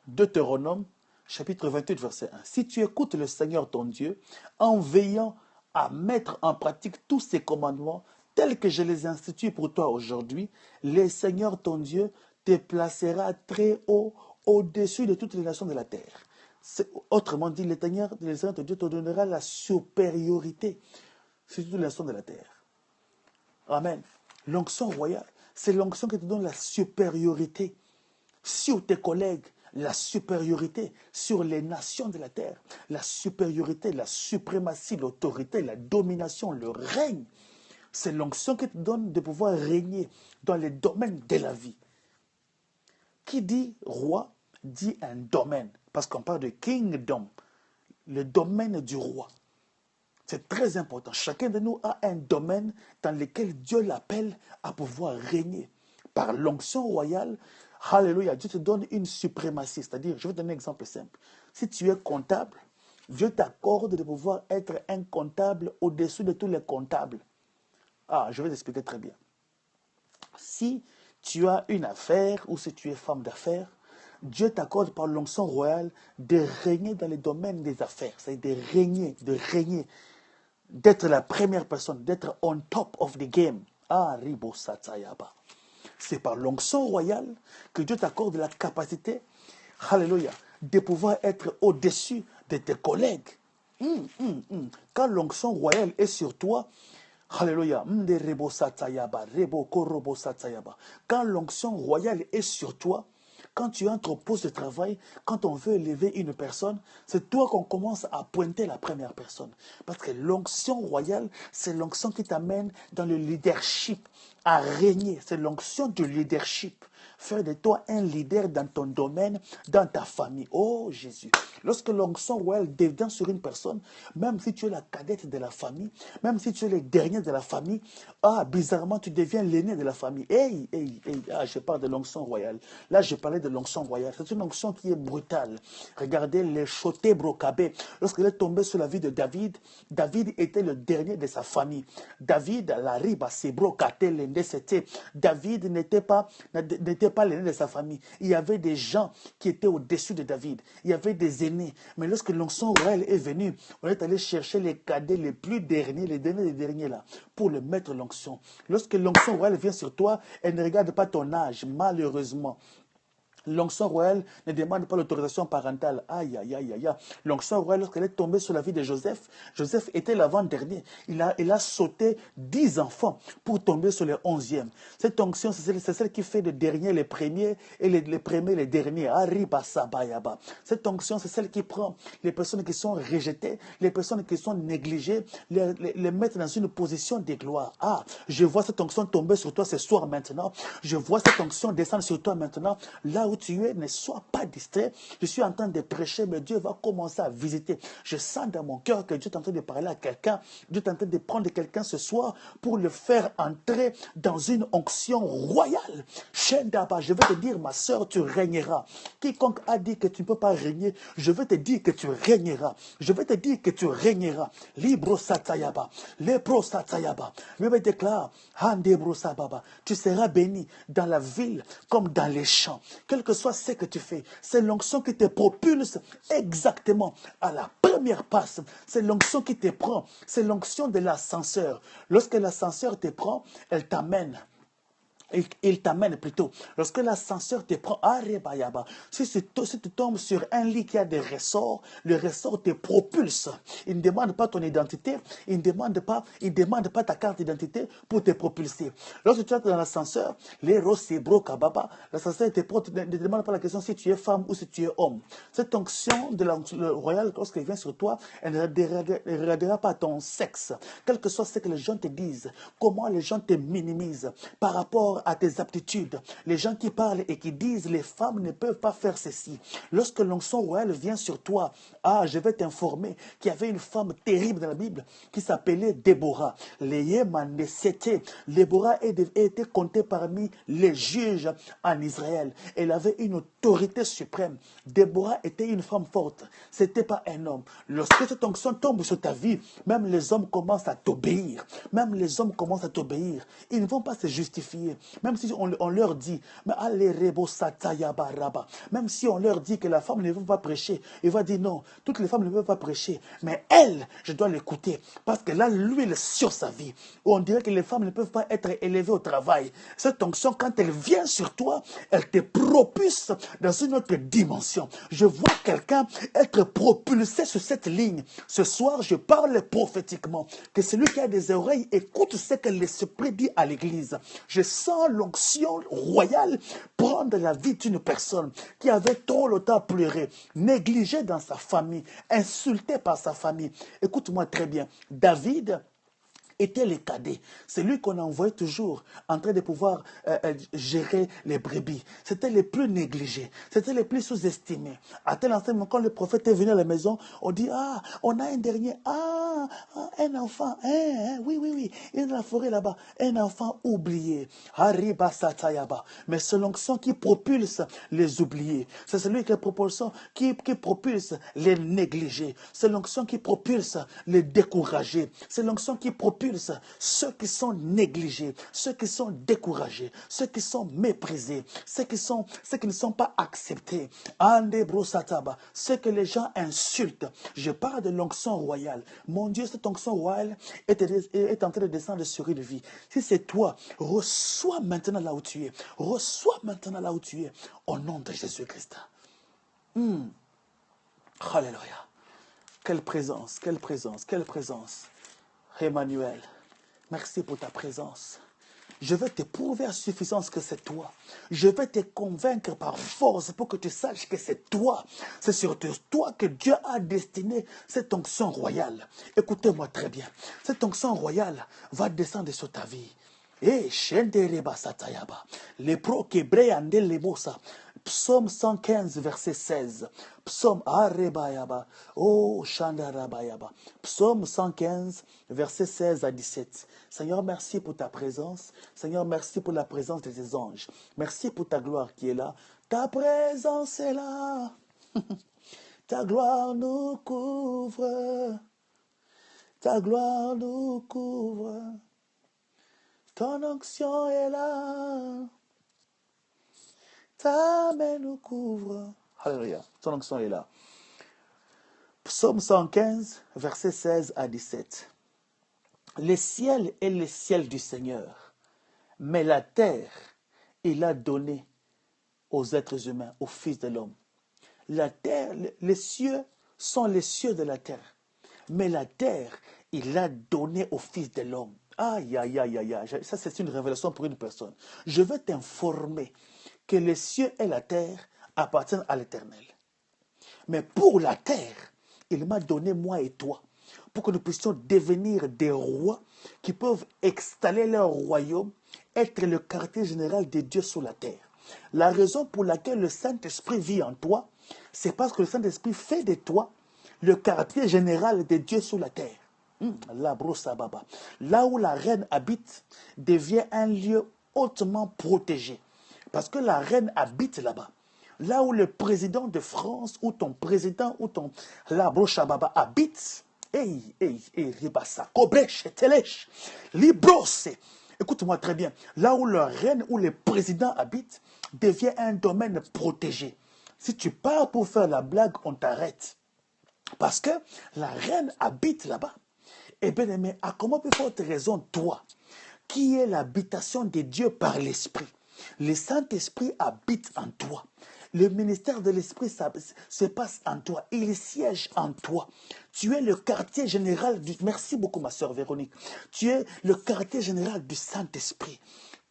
Deutéronome chapitre 28 verset 1. Si tu écoutes le Seigneur ton Dieu en veillant à mettre en pratique tous ses commandements tels que je les institue pour toi aujourd'hui, le Seigneur ton Dieu te placera très haut au-dessus de toutes les nations de la terre. Autrement dit, le Seigneur ton Dieu te donnera la supériorité sur toutes les nations de la terre. Amen. L'onction royale, c'est l'onction qui te donne la supériorité sur tes collègues, la supériorité sur les nations de la terre, la supériorité, la suprématie, l'autorité, la domination, le règne. C'est l'onction qui te donne de pouvoir régner dans les domaines de la vie. Qui dit roi, dit un domaine. Parce qu'on parle de kingdom, le domaine du roi. C'est très important. Chacun de nous a un domaine dans lequel Dieu l'appelle à pouvoir régner. Par l'onction royale, alléluia, Dieu te donne une suprématie. C'est-à-dire, je vais te donner un exemple simple. Si tu es comptable, Dieu t'accorde de pouvoir être un comptable au-dessus de tous les comptables. Ah, je vais t'expliquer très bien. Si tu as une affaire ou si tu es femme d'affaires, Dieu t'accorde par l'onction royale de régner dans les domaines des affaires. C'est de régner, d'être la première personne, d'être on top of the game. Ah, Ribo Satayaba. C'est par l'onction royale que Dieu t'accorde la capacité, alléluia, de pouvoir être au-dessus de tes collègues. Quand l'onction royale est sur toi, alléluia, quand l'onction royale est sur toi, quand tu entres au poste de travail, quand on veut élever une personne, c'est toi qu'on commence à pointer la première personne. Parce que l'onction royale, c'est l'onction qui t'amène dans le leadership, à régner. C'est l'onction du leadership. Faire de toi un leader dans ton domaine, dans ta famille. Oh Jésus. Lorsque l'onction royale devient sur une personne, même si tu es la cadette de la famille, même si tu es le dernier de la famille, bizarrement, tu deviens l'aîné de la famille. Je parle de l'onction royale. Là, je parlais de l'onction royale. C'est une onction qui est brutale. Regardez les chotés brocabés. Lorsqu'il est tombé sur la vie de David, David était le dernier de sa famille. David, la riba, c'est brocaté, c'était. David n'était pas l'aîné de sa famille. Il y avait des gens qui étaient au-dessus de David. Il y avait des aînés. Mais lorsque l'onction royale est venue, on est allé chercher les cadets les plus derniers, les derniers des derniers là, pour le mettre l'onction. Lorsque l'onction royale vient sur toi, elle ne regarde pas ton âge, malheureusement. L'onction royale ne demande pas l'autorisation parentale. Aïe, aïe, aïe, aïe. L'onction royale, lorsqu'elle est tombée sur la vie de Joseph, Joseph était l'avant-dernier. Il a sauté 10 enfants pour tomber sur le 11e. Cette onction, c'est celle qui fait les derniers les premiers et les premiers les derniers. Arriba sabayaba. Cette onction, c'est celle qui prend les personnes qui sont rejetées, les personnes qui sont négligées, les mettre dans une position de gloire. Ah, je vois cette onction tomber sur toi ce soir maintenant. Je vois cette onction descendre sur toi maintenant. Là où tu es, ne sois pas distrait. Je suis en train de prêcher, mais Dieu va commencer à visiter. Je sens dans mon cœur que Dieu est en train de parler à quelqu'un. Dieu est en train de prendre quelqu'un ce soir pour le faire entrer dans une onction royale. Shendaba, je vais te dire, ma soeur, tu régneras. Quiconque a dit que tu ne peux pas régner, je vais te dire que tu régneras. Je vais te dire que tu régneras. Libro satayaba, lepro satayaba. Je vais déclarer, handebro sababa. Tu seras béni dans la ville comme dans les champs. Quel que soit ce que tu fais, c'est l'onction qui te propulse exactement à la première passe. C'est l'onction qui te prend. C'est l'onction de l'ascenseur. Lorsque l'ascenseur te prend, elle t'amène. Il t'amène plutôt. Lorsque l'ascenseur te prend, si tu tombes sur un lit qui a des ressorts, le ressort te propulse. Il ne demande pas ton identité, il ne demande pas ta carte d'identité pour te propulser. Lorsque tu es dans l'ascenseur, l'ascenseur ne demande pas la question si tu es femme ou si tu es homme. Cette onction de le royal, lorsqu'elle vient sur toi, elle ne regardera pas ton sexe. Quel que soit ce que les gens te disent, comment les gens te minimisent par rapport à tes aptitudes. Les gens qui parlent et qui disent les femmes ne peuvent pas faire ceci. Lorsque l'onction royale vient sur toi, je vais t'informer qu'il y avait une femme terrible dans la Bible qui s'appelait Déborah. Déborah était comptée parmi les juges en Israël. Elle avait une autorité suprême. Déborah était une femme forte. C'était pas un homme. Lorsque cette onction tombe sur ta vie, même les hommes commencent à t'obéir. Même les hommes commencent à t'obéir. Ils ne vont pas se justifier. Même si on leur dit, mais allez, même si on leur dit que la femme ne veut pas prêcher, il va dire non, toutes les femmes ne veulent pas prêcher. Mais elle, je dois l'écouter. Parce que là, l'huile sur sa vie. Où on dirait que les femmes ne peuvent pas être élevées au travail. Cette onction, quand elle vient sur toi, elle te propulse dans une autre dimension. Je vois quelqu'un être propulsé sur cette ligne. Ce soir, je parle prophétiquement. Que celui qui a des oreilles écoute ce que l'Esprit dit à l'Église. Je sens l'onction royale prendre la vie d'une personne qui avait trop longtemps pleuré, négligée dans sa famille, insultée par sa famille. Écoute-moi très bien. David était le cadet. C'est lui qu'on envoyait toujours en train de pouvoir gérer les brebis. C'était le plus négligé. C'était le plus sous-estimé. À tel instant, quand le prophète est venu à la maison, on dit, on a un dernier, un enfant, oui, il est dans la forêt là-bas, un enfant oublié. Mais c'est l'onction qui propulse les oubliés. C'est celui qui propulse les négligés. C'est l'onction qui propulse les découragés. C'est l'onction qui propulse ceux qui sont négligés, ceux qui sont découragés, ceux qui sont méprisés, ceux qui ne sont pas acceptés. Ceux que les gens insultent. Je parle de l'onction royale. Mon Dieu, cette onction royale est en train de descendre sur une vie. Si c'est toi, reçois maintenant là où tu es. Reçois maintenant là où tu es. Au nom de Jésus-Christ. Alléluia. Quelle présence, quelle présence, quelle présence. Emmanuel, merci pour ta présence. Je vais te prouver à suffisance que c'est toi. Je vais te convaincre par force pour que tu saches que c'est toi. C'est sur toi que Dieu a destiné cette onction royale. Écoutez-moi très bien. Cette onction royale va descendre sur ta vie. Psaume 115, verset 16. Psaume Psaume 115, verset 16 à 17. Seigneur, merci pour ta présence. Seigneur, merci pour la présence de tes anges. Merci pour ta gloire qui est là. Ta présence est là. Ta gloire nous couvre. Ta gloire nous couvre. Ton onction est là. Ta main nous couvre. Alléluia. Ton onction est là. Psaume 115, versets 16 à 17. Le ciel est le ciel du Seigneur, mais la terre, il a donné aux êtres humains, aux fils de l'homme. La terre, les cieux sont les cieux de la terre, mais la terre, il a donné aux fils de l'homme. Aïe, aïe, aïe, aïe, aïe. Ça, c'est une révélation pour une personne. Je veux t'informer que les cieux et la terre appartiennent à l'Éternel. Mais pour la terre, il m'a donné moi et toi, pour que nous puissions devenir des rois qui peuvent installer leur royaume, être le quartier général de Dieu sur la terre. La raison pour laquelle le Saint-Esprit vit en toi, c'est parce que le Saint-Esprit fait de toi le quartier général de Dieu sur la terre. La brossa baba. Là où la reine habite devient un lieu hautement protégé. Parce que la reine habite là-bas. Là où le président de France ou ton président ou ton la brossa baba habite. Ribasa, Kobrech, Telech, Librose. Écoute-moi très bien. Là où la reine ou le président habite devient un domaine protégé. Si tu pars pour faire la blague, on t'arrête. Parce que la reine habite là-bas. Eh bien, mais à comment plus forte raison, toi, qui est l'habitation de Dieu par l'Esprit, le Saint-Esprit habite en toi. Le ministère de l'Esprit se passe en toi. Il siège en toi. Tu es le quartier général du... Merci beaucoup, ma sœur Véronique. Tu es le quartier général du Saint-Esprit.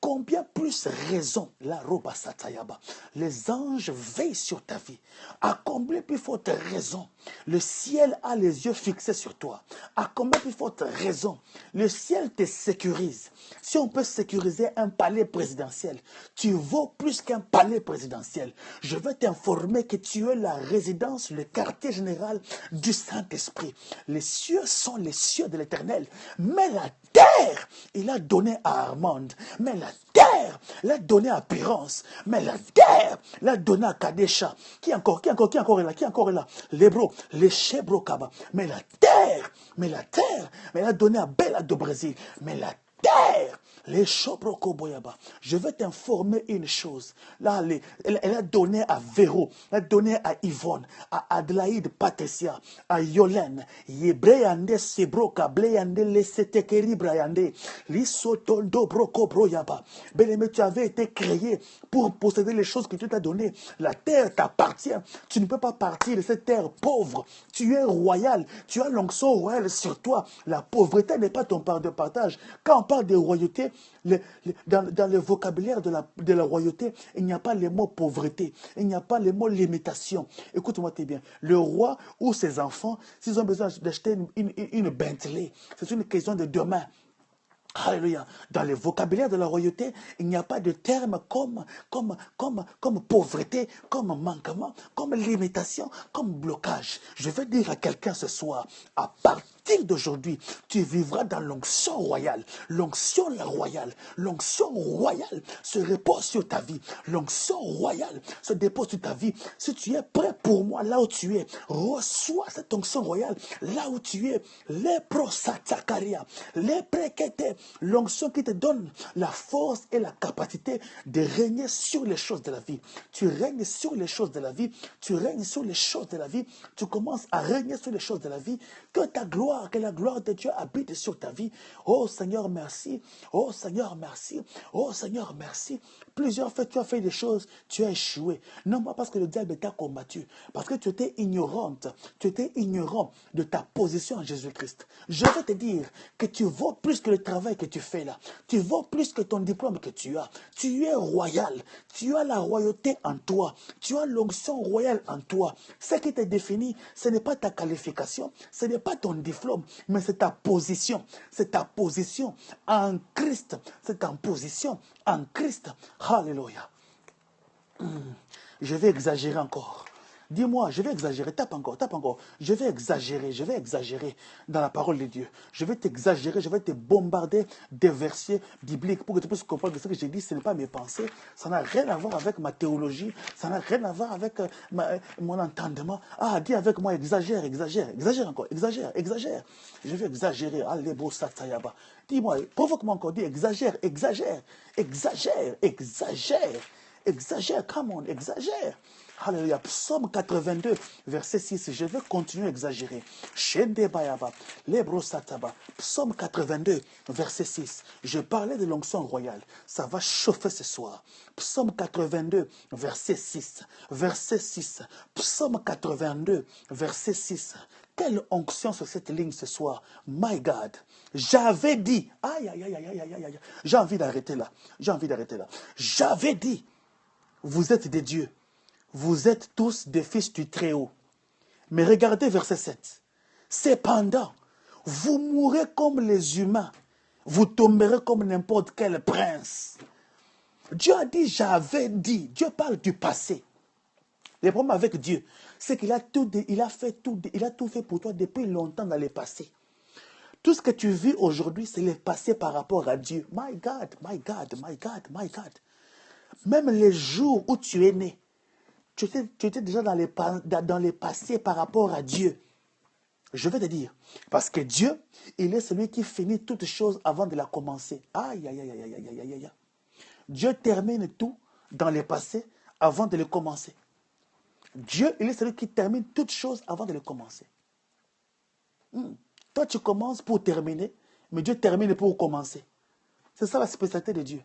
Combien plus raison, la roba satayaba, les anges veillent sur ta vie. À combien plus forte raison, le ciel a les yeux fixés sur toi. À combien plus forte raison, le ciel te sécurise. Si on peut sécuriser un palais présidentiel, tu vaux plus qu'un palais présidentiel. Je veux t'informer que tu es la résidence, le quartier général du Saint-Esprit. Les cieux sont les cieux de l'Éternel, mais la terre, il a donné à Armande, mais la terre l'a donné à Pyrrhus, mais la terre l'a donné à Kadesha. Qui encore est là? L'Hébreu, les Chebrokaba. Mais la terre, mais l'a donné à Bella de Brésil. Mais la terre, les Chobroko Boyaba. Je vais t'informer une chose. Là, elle a donné à Véro, elle a donné à Yvonne, à Adelaide Patricia, à Yolène, Yebreyande Sebroka, Bleyande Lesetekeri Brayande, Lisotondo Broko Broyaba. Bien-aimé, tu avais été créé pour posséder les choses que Dieu t'a données. La terre t'appartient. Tu ne peux pas partir de cette terre pauvre. Tu es royal. Tu as l'onction royale sur toi. La pauvreté n'est pas ton part de partage. Quand on parle de royauté, dans le vocabulaire de la royauté, il n'y a pas les mots pauvreté. Il n'y a pas les mots limitation. Écoute-moi très bien. Le roi ou ses enfants, s'ils ont besoin d'acheter une Bentley, c'est une question de demain. Alléluia. Dans le vocabulaire de la royauté, il n'y a pas de terme comme pauvreté, comme manquement, comme limitation, comme blocage. Je veux dire à quelqu'un ce soir, à partir d'aujourd'hui, tu vivras dans l'onction royale. L'onction royale se repose sur ta vie. L'onction royale se dépose sur ta vie. Si tu es prêt pour moi, là où tu es, reçois cette onction royale, là où tu es. Les prosatakaria, les préquêtés, l'onction qui te donne la force et la capacité de régner sur les choses de la vie. Tu règnes sur les choses de la vie, tu règnes sur les choses de la vie, tu commences à régner sur les choses de la vie, que la gloire de Dieu habite sur ta vie. Oh Seigneur, merci. Oh Seigneur, merci. Oh Seigneur, merci. Plusieurs fois, tu as fait des choses, tu as échoué. Non pas parce que le diable t'a combattu, parce que tu étais ignorante, tu étais ignorant de ta position en Jésus-Christ. Je veux te dire que tu vaux plus que le travail que tu fais là. Tu vaux plus que ton diplôme que tu as. Tu es royal. Tu as la royauté en toi. Tu as l'onction royale en toi. Ce qui te définit, ce n'est pas ta qualification, ce n'est pas ton diplôme, mais c'est ta position. C'est ta position en Christ. C'est ta position en Christ. Alléluia. Je vais exagérer encore. Dis-moi, je vais exagérer, tape encore. Je vais exagérer dans la parole de Dieu. Je vais t'exagérer, je vais te bombarder des versets bibliques pour que tu puisses comprendre que ce que j'ai dit, ce n'est pas mes pensées. Ça n'a rien à voir avec ma théologie, ça n'a rien à voir avec mon entendement. Ah, dis avec moi, exagère encore, exagère. Je vais exagérer. Allez, beau satayaba. Dis-moi, provoque-moi encore, dis exagère, come on, exagère. Alléluia. Psaume 82, verset 6. Je vais continuer à exagérer. Psaume 82, verset 6. Je parlais de l'onction royale. Ça va chauffer ce soir. Psaume 82, verset 6. Verset 6. Psaume 82, verset 6. Quelle onction sur cette ligne ce soir. My God. J'avais dit. Aïe. J'ai envie d'arrêter là. J'avais dit. Vous êtes des dieux. Vous êtes tous des fils du Très-Haut. Mais regardez verset 7. Cependant, vous mourrez comme les humains. Vous tomberez comme n'importe quel prince. Dieu a dit, j'avais dit. Dieu parle du passé. Le problème avec Dieu, c'est qu'il a tout fait pour toi depuis longtemps dans le passé. Tout ce que tu vis aujourd'hui, c'est le passé par rapport à Dieu. My God, my God, my God, my God. Même les jours où tu es né, tu étais déjà dans les passés par rapport à Dieu. Je vais te dire, parce que Dieu, il est celui qui finit toutes choses avant de la commencer. Aïe, aïe, aïe, aïe, aïe, aïe, aïe. Dieu termine tout dans le passé avant de le commencer. Dieu, il est celui qui termine toutes choses avant de le commencer. Toi, tu commences pour terminer, mais Dieu termine pour commencer. C'est ça la spécialité de Dieu.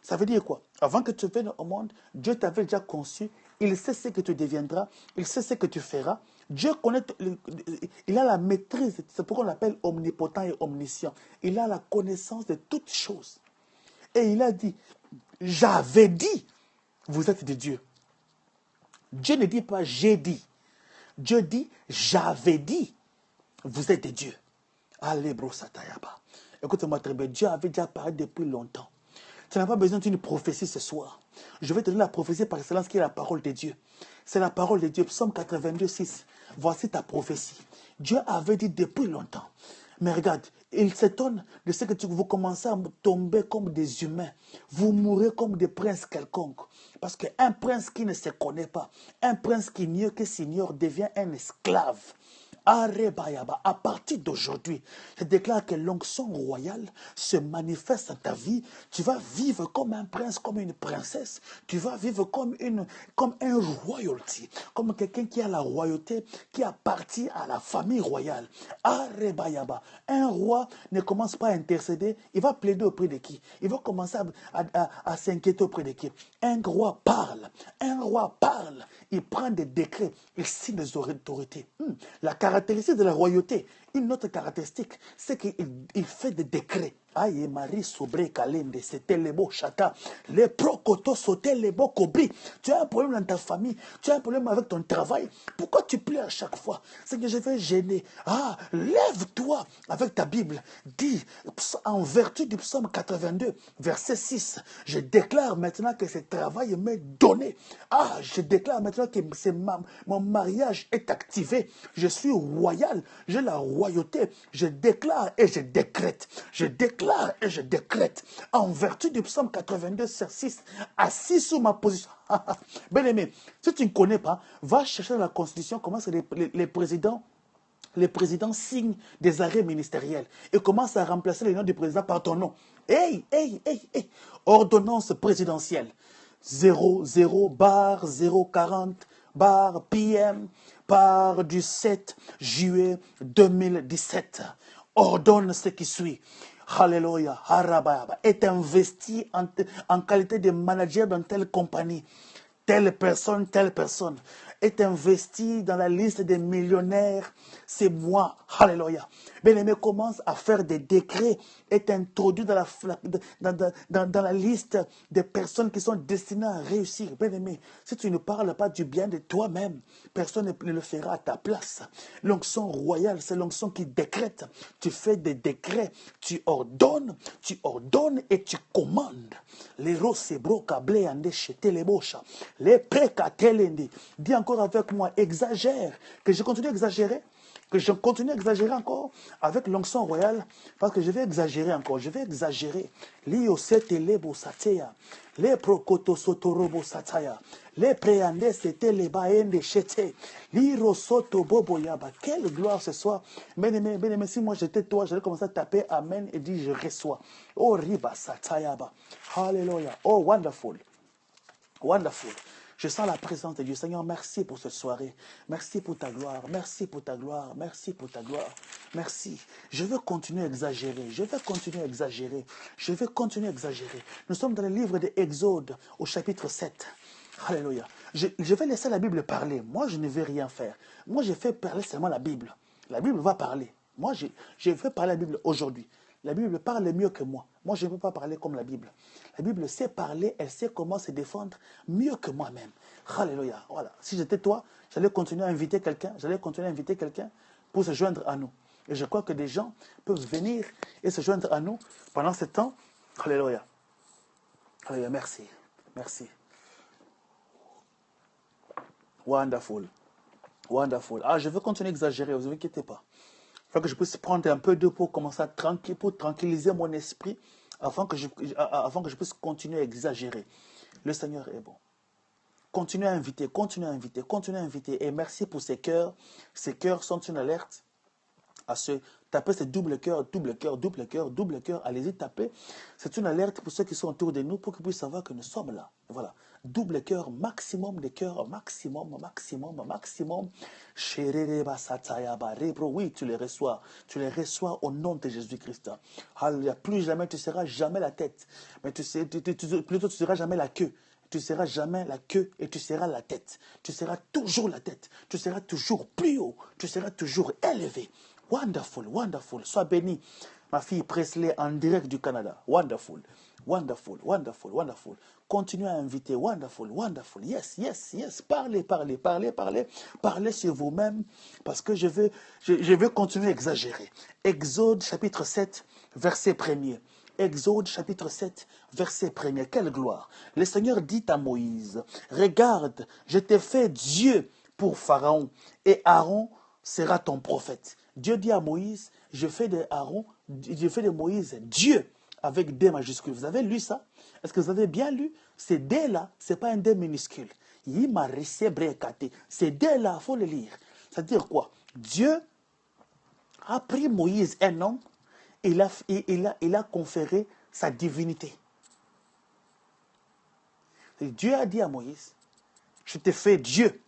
Ça veut dire quoi? Avant que tu viennes au monde, Dieu t'avait déjà conçu. Il sait ce que tu deviendras. Il sait ce que tu feras. Dieu connaît, il a la maîtrise. C'est pourquoi on l'appelle omnipotent et omniscient. Il a la connaissance de toutes choses. Et il a dit, j'avais dit, vous êtes de Dieu. Dieu ne dit pas, j'ai dit. Dieu dit, j'avais dit, vous êtes de Dieu. Allez, bro, satayaba. Écoute-moi très bien, Dieu avait déjà parlé depuis longtemps. Tu n'as pas besoin d'une prophétie ce soir. Je vais te donner la prophétie par excellence qui est la parole de Dieu. C'est la parole de Dieu. Psaume 82, 6. Voici ta prophétie. Dieu avait dit depuis longtemps. Mais regarde, il s'étonne de ce que vous commencez à tomber comme des humains. Vous mourrez comme des princes quelconques. Parce qu'un prince qui ne se connaît pas, un prince qui s'ignore devient un esclave. À partir d'aujourd'hui, je déclare que l'onction royale se manifeste dans ta vie. Tu vas vivre comme un prince, comme une princesse. Tu vas vivre comme un royauté, comme quelqu'un qui a la royauté, qui appartient à la famille royale. Un roi ne commence pas à intercéder, il va plaider auprès de qui? Il va commencer à s'inquiéter auprès de qui? Un roi parle, il prend des décrets, il signe des autorités. La caractéristique de la royauté, une autre caractéristique, c'est qu'il fait des décrets. Aïe, Marie Sobré Kalende, c'était les beaux chata. Les prokotos sautaient les beaux cobris. Tu as un problème dans ta famille, tu as un problème avec ton travail. Pourquoi tu plais à chaque fois? C'est que je vais gêner. Lève-toi avec ta Bible. Dis, en vertu du psaume 82, verset 6, je déclare maintenant que ce travail m'est donné. Je déclare maintenant que mon mariage est activé. Je suis royal, j'ai la royauté. Je déclare et je décrète. Je déclare et je décrète, en vertu du psaume 82, verset 6, assis sous ma position. Bien aimé, si tu ne connais pas, va chercher dans la Constitution comment les présidents signent des arrêts ministériels et commencent à remplacer les noms du président par ton nom. Hey. Ordonnance présidentielle 00 bar 040 bar PM par du 7 juillet 2017. Ordonne ce qui suit. Alléluia, est investi en qualité de manager dans telle compagnie. Telle personne est investi dans la liste des millionnaires, c'est moi. Alléluia. Bien-aimé commence à faire des décrets, est introduit dans la liste des personnes qui sont destinées à réussir. Bien-aimé, si tu ne parles pas du bien de toi-même, personne ne le fera à ta place. L'onction royale, c'est l'onction qui décrète. Tu fais des décrets, tu ordonnes et tu commandes. Les rosebro kablé ande chete les bocha. Les précatelendi. Dis encore avec moi, exagère. Que je continue à exagérer. Que je continue à exagérer encore avec l'onction royale. Parce que je vais exagérer encore. Je vais exagérer. Lio sete lebo sateya. Les prokoto sotorobo sataya. Les préandés c'était les baende chete. Liro soto bobo yaba. Quelle gloire ce soir. Bien-aimé, si moi j'étais toi, j'allais commencer à taper Amen et dire je reçois. Oh riba satayaba. Hallelujah. Oh wonderful. Wonderful. Je sens la présence de Dieu. Seigneur, merci pour cette soirée. Merci pour ta gloire. Merci pour ta gloire. Merci pour ta gloire. Merci. Je veux continuer à exagérer. Je vais continuer à exagérer. Je vais continuer à exagérer. Nous sommes dans le livre de Exode au chapitre 7. Alléluia. Je vais laisser la Bible parler. Moi, je ne vais rien faire. Moi, je fais parler seulement la Bible. La Bible va parler. Moi, je vais parler la Bible aujourd'hui. La Bible parle mieux que moi. Moi, je ne peux pas parler comme la Bible. La Bible sait parler, elle sait comment se défendre mieux que moi-même. Alléluia. Voilà. Si j'étais toi, j'allais continuer à inviter quelqu'un. Pour se joindre à nous. Et je crois que des gens peuvent venir et se joindre à nous pendant ce temps. Alléluia. Alléluia. Merci. Merci. Wonderful. Wonderful. Ah, je veux continuer à exagérer, vous inquiétez pas. Il faut que je puisse prendre un peu d'eau pour commencer à pour tranquilliser mon esprit afin que je puisse continuer à exagérer. Le Seigneur est bon. Continuez à inviter, continuez à inviter, continuez à inviter. Et merci pour ces cœurs. Ces cœurs sont une alerte à se taper ces double cœur, double cœur, double cœur, double cœur. Allez-y, tapez. C'est une alerte pour ceux qui sont autour de nous pour qu'ils puissent savoir que nous sommes là. Voilà. Double cœur, maximum de cœur, maximum, maximum, maximum. Oui, tu les reçois. Tu les reçois au nom de Jésus-Christ. Alléluia. Plus jamais tu seras jamais la tête. Mais plutôt tu seras jamais la queue. Tu seras jamais la queue et tu seras la tête. Tu seras toujours la tête. Tu seras toujours plus haut. Tu seras toujours élevé. Wonderful, wonderful. Sois béni. Ma fille Presley en direct du Canada. Wonderful, wonderful, wonderful, wonderful. Continuez à inviter. Wonderful, wonderful. Yes, yes, yes. Parlez, parlez, parlez, parlez. Parlez sur vous-même parce que je veux continuer à exagérer. Exode chapitre 7, verset 1er. Exode chapitre 7, verset 1er. Quelle gloire! Le Seigneur dit à Moïse, regarde, je t'ai fait Dieu pour Pharaon et Aaron sera ton prophète. Dieu dit à Moïse, je fais de Moïse Dieu avec D majuscule. Vous avez lu ça? Est-ce que vous avez bien lu? Ce D là, ce n'est pas un D minuscule. Ce D là, il faut le lire. C'est-à-dire quoi? Dieu a pris Moïse, un homme, il a conféré sa divinité. Et Dieu a dit à Moïse, je te fais Dieu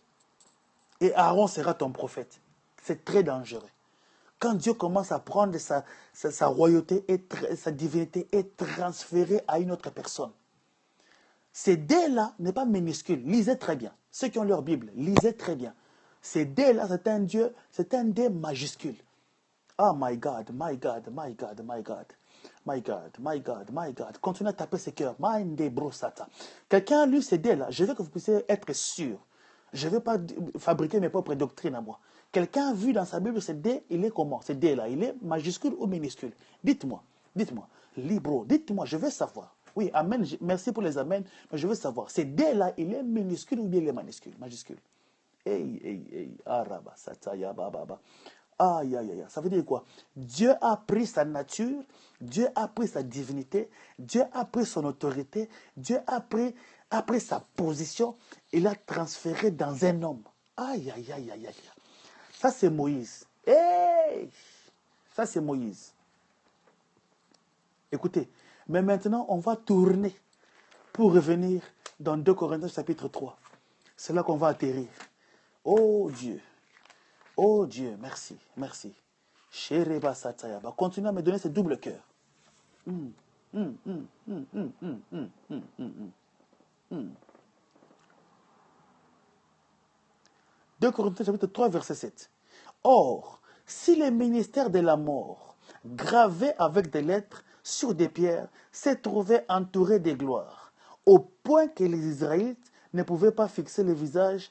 et Aaron sera ton prophète. C'est très dangereux. Quand Dieu commence à prendre sa royauté et sa divinité et transférer à une autre personne. Ces dés-là n'est pas minuscule. Lisez très bien. Ceux qui ont leur Bible, lisez très bien. Ces dés-là, c'est un Dieu, c'est un dé majuscule. Oh my God, my God, my God, my God. My God, my God, my God. Continuez à taper ces cœurs. Quelqu'un a lu ces dés-là. Je veux que vous puissiez être sûr. Je ne veux pas fabriquer mes propres doctrines à moi. Quelqu'un a vu dans sa Bible ce dé, il est comment? Ce dé-là, il est majuscule ou minuscule? Dites-moi, dites-moi. Libro, dites-moi, je veux savoir. Oui, amen. Merci pour les amens, mais je veux savoir. Ce dé-là, il est minuscule ou bien il est majuscule? Majuscule. Araba, sataya, baba. Aïe, aïe, aïe. Ça veut dire quoi? Dieu a pris sa nature, Dieu a pris sa divinité, Dieu a pris son autorité, Dieu a pris sa position, il l'a transféré dans un homme. Aïe, aïe, aïe, aïe, aïe. Ça, c'est Moïse. Hey! Ça, c'est Moïse. Écoutez, mais maintenant, on va tourner pour revenir dans 2 Corinthiens chapitre 3. C'est là qu'on va atterrir. Oh Dieu. Oh Dieu, merci, merci. Shereba Satayaba. Continuez à me donner ce double cœur. 2 Corinthiens chapitre 3, verset 7. Or, si le ministère de la mort, gravé avec des lettres sur des pierres, s'est trouvé entouré de gloire, au point que les Israélites ne pouvaient pas fixer le visage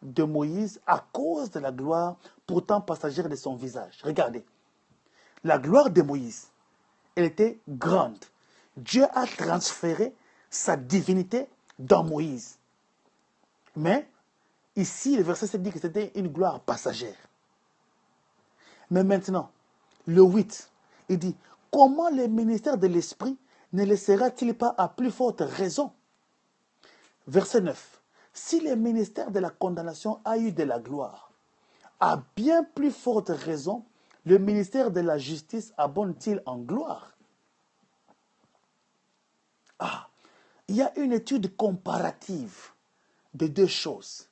de Moïse à cause de la gloire pourtant passagère de son visage. Regardez, la gloire de Moïse, elle était grande. Dieu a transféré sa divinité dans Moïse. Mais ici, le verset 7 dit que c'était une gloire passagère. Mais maintenant, le 8, il dit, comment le ministère de l'Esprit ne le sera-t-il pas à plus forte raison? Verset 9. Si le ministère de la condamnation a eu de la gloire, à bien plus forte raison, le ministère de la justice abonde-t-il en gloire? Ah, il y a une étude comparative de deux choses.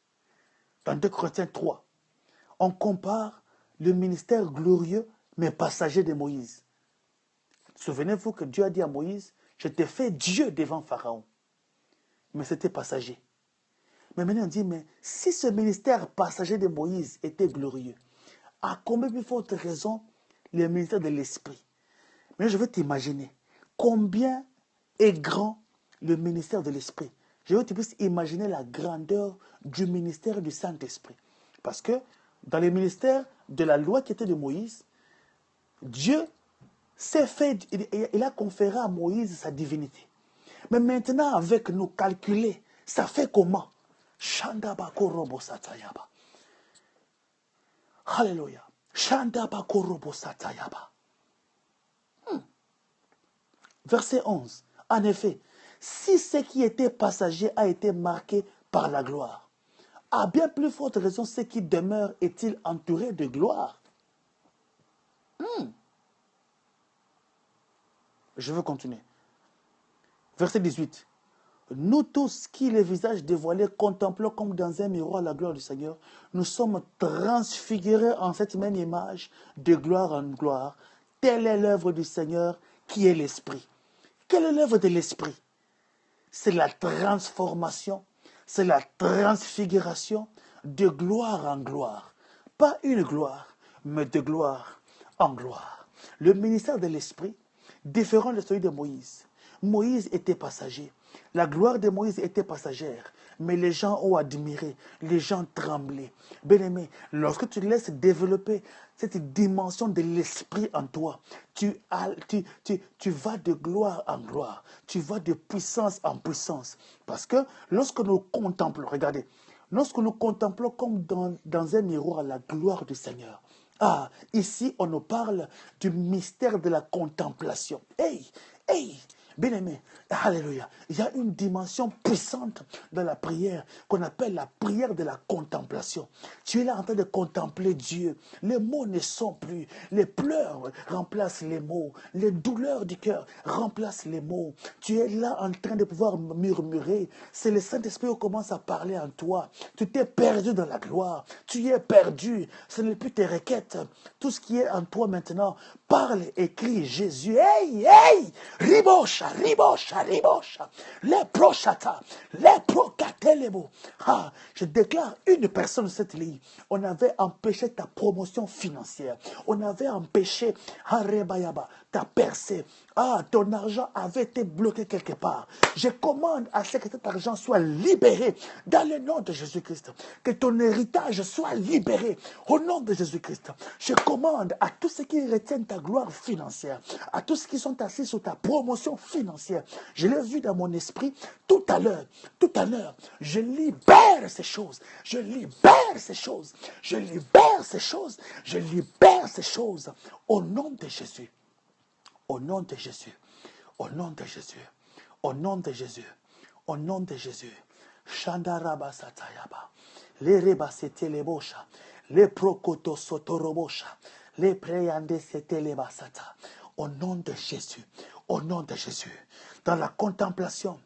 Dans 2 Corinthiens 3, on compare le ministère glorieux mais passager de Moïse. Souvenez-vous que Dieu a dit à Moïse, je t'ai fait Dieu devant Pharaon. Mais c'était passager. Mais maintenant on dit, mais si ce ministère passager de Moïse était glorieux, à combien plus forte raison le ministère de l'Esprit? Mais je veux t'imaginer, combien est grand le ministère de l'Esprit? Je veux que tu puisses imaginer la grandeur du ministère du Saint-Esprit. Parce que dans le ministère de la loi qui était de Moïse, Dieu s'est fait, il a conféré à Moïse sa divinité. Mais maintenant, avec nous calculer, ça fait comment? Shandaba korobo satayaba. Alléluia. Shandaba korobo satayaba. Verset 11. En effet, si ce qui était passager a été marqué par la gloire, à bien plus forte raison, ce qui demeure est-il entouré de gloire? Je veux continuer. Verset 18. Nous tous qui, les visages dévoilés, contemplons comme dans un miroir la gloire du Seigneur, nous sommes transfigurés en cette même image de gloire en gloire. Telle est l'œuvre du Seigneur qui est l'Esprit. Quelle est l'œuvre de l'Esprit? C'est la transformation, c'est la transfiguration de gloire en gloire. Pas une gloire, mais de gloire en gloire. Le ministère de l'Esprit, différent de celui de Moïse. Moïse était passager. La gloire de Moïse était passagère. Mais les gens ont admiré, les gens tremblaient. Bien-aimé, lorsque tu laisses développer cette dimension de l'esprit en toi, tu vas de gloire en gloire, tu vas de puissance en puissance. Parce que lorsque nous contemplons, regardez, lorsque nous contemplons comme dans un miroir la gloire du Seigneur, ici on nous parle du mystère de la contemplation. Hey, bien-aimé, alléluia, il y a une dimension puissante dans la prière qu'on appelle la prière de la contemplation. Tu es là en train de contempler Dieu. Les mots ne sont plus. Les pleurs remplacent les mots. Les douleurs du cœur remplacent les mots. Tu es là en train de pouvoir murmurer. C'est le Saint-Esprit qui commence à parler en toi. Tu t'es perdu dans la gloire. Tu es perdu. Ce n'est plus tes requêtes. Tout ce qui est en toi maintenant parle et crie Jésus. Hey! Ribosha, les prochata, les procatelebo. Je déclare une personne de cette ligne. On avait empêché ta promotion financière. On avait empêché ta percée. Ton argent avait été bloqué quelque part. Je commande à ce que cet argent soit libéré dans le nom de Jésus-Christ. Que ton héritage soit libéré au nom de Jésus-Christ. Je commande à tous ceux qui retiennent ta gloire financière, à tous ceux qui sont assis sur ta promotion financière. Je l'ai vu dans mon esprit tout à l'heure. Je libère ces choses. Je libère ces choses. Au nom de Jésus. Au nom de Jésus, au nom de Jésus, au nom de Jésus, au nom de Jésus. Shandaraba satayaba, les rebasete les bosha, les prokoto sotorobosha, les preyande sete les basata. Au nom de Jésus, au nom de Jésus. Dans la contemplation,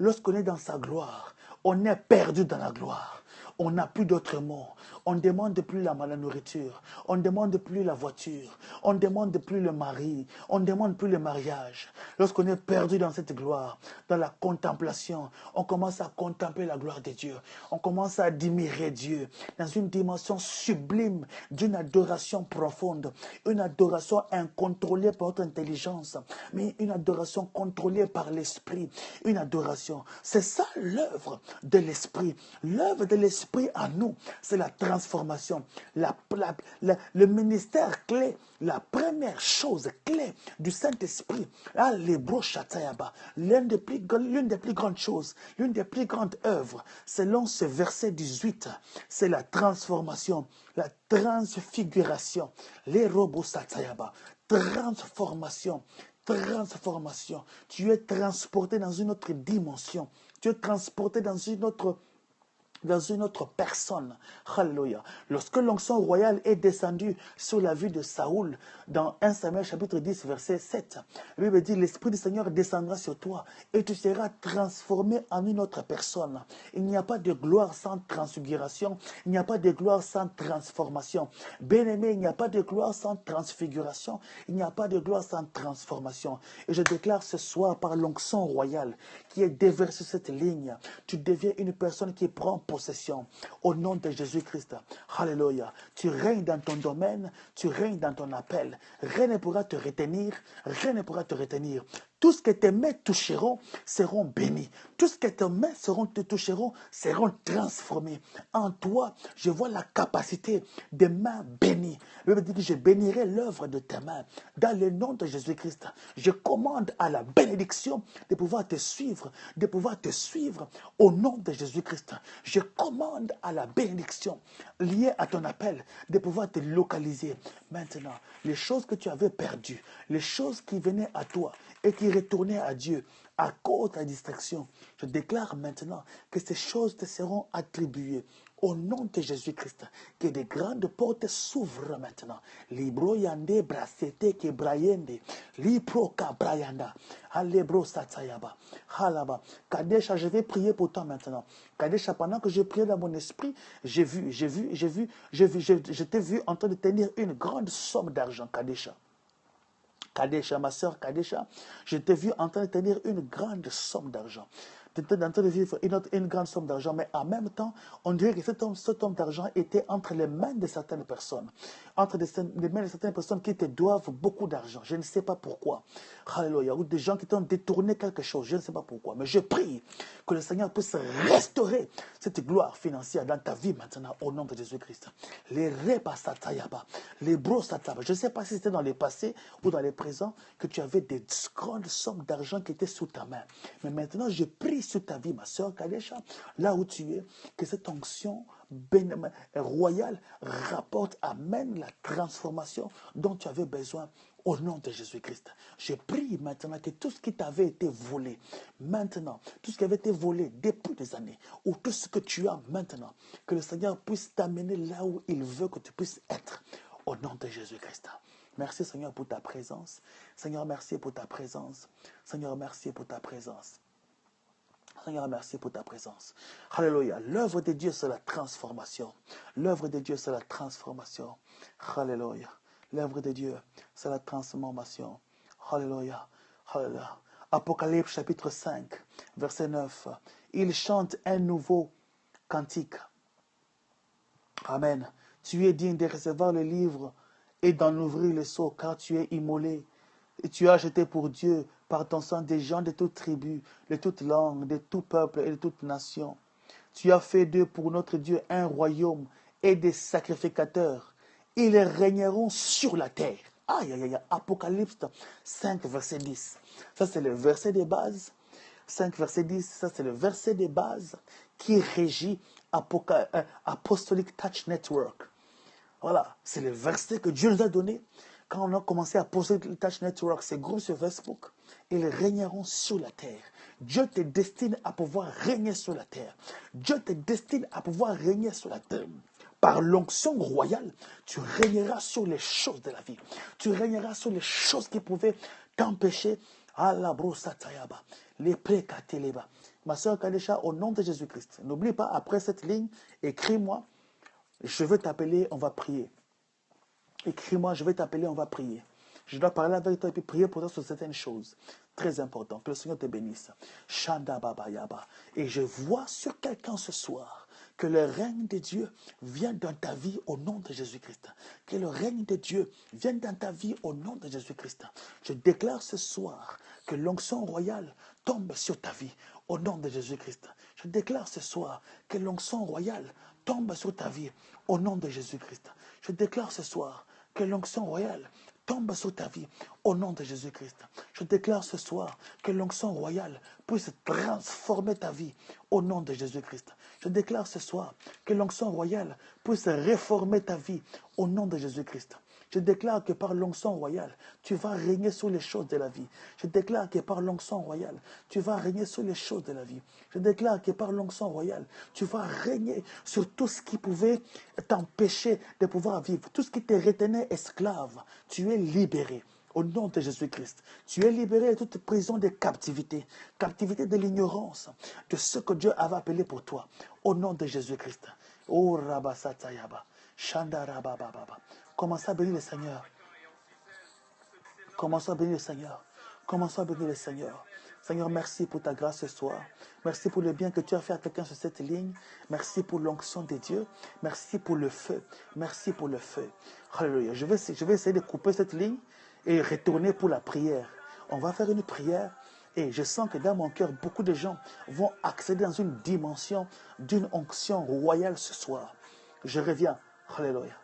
lorsqu'on est dans sa gloire, on est perdu dans la gloire. On n'a plus d'autres mots. On ne demande plus la nourriture. On ne demande plus la voiture. On ne demande plus le mari. On ne demande plus le mariage. Lorsqu'on est perdu dans cette gloire, dans la contemplation, on commence à contempler la gloire de Dieu. On commence à admirer Dieu dans une dimension sublime d'une adoration profonde. Une adoration incontrôlée par notre intelligence, mais une adoration contrôlée par l'esprit. Une adoration. C'est ça l'œuvre de l'esprit. L'œuvre de l'esprit en nous, c'est la transformation. Le ministère clé, la première chose clé du Saint-Esprit, l'une des plus grandes choses, l'une des plus grandes œuvres, selon ce verset 18, c'est la transformation, la transfiguration, les robots satayaba, transformation. Tu es transporté dans une autre dimension. Tu es transporté dans une autre personne. Alléluia. Lorsque l'onction royale est descendue sur la vie de Saoul, dans 1 Samuel chapitre 10, verset 7, la Bible dit, l'Esprit du Seigneur descendra sur toi et tu seras transformé en une autre personne. Il n'y a pas de gloire sans transfiguration, il n'y a pas de gloire sans transformation. Bien-aimé, il n'y a pas de gloire sans transfiguration, il n'y a pas de gloire sans transformation. Et je déclare ce soir par l'onction royale qui est déversée sur cette ligne, tu deviens une personne qui prend possession au nom de Jésus-Christ. Alléluia. Tu règnes dans ton domaine, tu règnes dans ton appel. Rien ne pourra te retenir, rien ne pourra te retenir. Tout ce que tes mains toucheront seront bénis. Tout ce que tes mains te toucheront seront transformés. En toi, je vois la capacité des mains bénies. Le Bible dit que je bénirai l'œuvre de tes mains. Dans le nom de Jésus-Christ, je commande à la bénédiction de pouvoir te suivre, au nom de Jésus-Christ. Je commande à la bénédiction liée à ton appel de pouvoir te localiser. Maintenant, les choses que tu avais perdues, les choses qui venaient à toi et qui retournaient à Dieu à cause de la distraction, je déclare maintenant que ces choses te seront attribuées. Au nom de Jésus-Christ, que des grandes portes s'ouvrent maintenant. Libro yande brasete ke brayende, libro ka brayanda, alebro satayaba, halaba. Kadesha, je vais prier pour toi maintenant. Kadesha, pendant que je priais dans mon esprit, je t'ai vu en train de tenir une grande somme d'argent, Kadesha. Kadesha, ma soeur Kadesha, je t'ai vu en train de tenir une grande somme d'argent. Tu étais en train de vivre une grande somme d'argent, mais en même temps, on dirait que cette somme d'argent était entre les mains de certaines personnes. Entre les mains de certaines personnes qui te doivent beaucoup d'argent. Je ne sais pas pourquoi. Alléluia. Ou des gens qui t'ont détourné quelque chose. Je ne sais pas pourquoi. Mais je prie que le Seigneur puisse restaurer cette gloire financière dans ta vie maintenant, au nom de Jésus-Christ. Les repasatayaba, les brosataba. Je ne sais pas si c'était dans le passé ou dans le présent que tu avais des grandes sommes d'argent qui étaient sous ta main. Mais maintenant, je prie sur ta vie, ma soeur Kadesha, là où tu es, que cette onction royale rapporte, amène la transformation dont tu avais besoin au nom de Jésus-Christ. Je prie maintenant que tout ce qui t'avait été volé, maintenant, tout ce qui avait été volé depuis des années, ou tout ce que tu as maintenant, que le Seigneur puisse t'amener là où il veut que tu puisses être, au nom de Jésus-Christ. Merci Seigneur pour ta présence. Seigneur, merci pour ta présence. Seigneur, merci pour ta présence. Seigneur, merci pour ta présence. Alléluia. L'œuvre de Dieu, c'est la transformation. L'œuvre de Dieu, c'est la transformation. Alléluia. L'œuvre de Dieu, c'est la transformation. Alléluia. Alléluia. Apocalypse chapitre 5, verset 9. Il chante un nouveau cantique. Amen. Tu es digne de recevoir le livre et d'en ouvrir le sceau, car tu es immolé. Et tu as acheté pour Dieu par ton sang des gens de toute tribu, de toute langue, de tout peuple et de toute nation. Tu as fait d'eux pour notre Dieu un royaume et des sacrificateurs. Ils régneront sur la terre. Aïe, aïe, aïe, Apocalypse 5, verset 10. Ça, c'est le verset de base. 5, verset 10, ça, c'est le verset de base qui régit Apostolic Touch Network. Voilà, c'est le verset que Dieu nous a donné quand on a commencé à poser le Touch Network, ces groupes sur Facebook. Ils régneront sur la terre. Dieu te destine à pouvoir régner sur la terre. Dieu te destine à pouvoir régner sur la terre. Par l'onction royale, tu régneras sur les choses de la vie. Tu régneras sur les choses qui pouvaient t'empêcher. Les précateleba. Ma soeur Kadesha, au nom de Jésus-Christ, n'oublie pas, après cette ligne, écris-moi. Je vais t'appeler, on va prier. Écris-moi, je vais t'appeler, on va prier. Je dois parler avec toi et puis prier pour toi sur certaines choses. Très important. Que le Seigneur te bénisse. Shanda Baba Yaba. Et je vois sur quelqu'un ce soir que le règne de Dieu vienne dans ta vie au nom de Jésus-Christ. Que le règne de Dieu vienne dans ta vie au nom de Jésus-Christ. Je déclare ce soir que l'onction royale tombe sur ta vie au nom de Jésus-Christ. Je déclare ce soir que l'onction royale tombe sur ta vie au nom de Jésus-Christ. Je déclare ce soir que l'onction royale tombe sur ta vie au nom de Jésus-Christ. Je déclare ce soir que l'onction royale puisse transformer ta vie au nom de Jésus-Christ. Je déclare ce soir que l'onction royale puisse réformer ta vie au nom de Jésus-Christ. Je déclare que par l'onction royale, tu vas régner sur les choses de la vie. Je déclare que par l'onction royale, tu vas régner sur les choses de la vie. Je déclare que par l'onction royale, tu vas régner sur tout ce qui pouvait t'empêcher de pouvoir vivre. Tout ce qui te retenait esclave, tu es libéré. Au nom de Jésus-Christ, tu es libéré de toute prison de captivité, captivité de l'ignorance, de ce que Dieu avait appelé pour toi. Au nom de Jésus-Christ. Oh Rabasatayaba, Shandarabababa. Commencez à bénir le Seigneur. Commençons à bénir le Seigneur. Commençons à bénir le Seigneur. Seigneur, merci pour ta grâce ce soir. Merci pour le bien que tu as fait à quelqu'un sur cette ligne. Merci pour l'onction de Dieu. Merci pour le feu. Merci pour le feu. Alléluia. Je vais essayer de couper cette ligne et retourner pour la prière. On va faire une prière et je sens que dans mon cœur, beaucoup de gens vont accéder dans une dimension d'une onction royale ce soir. Je reviens. Alléluia.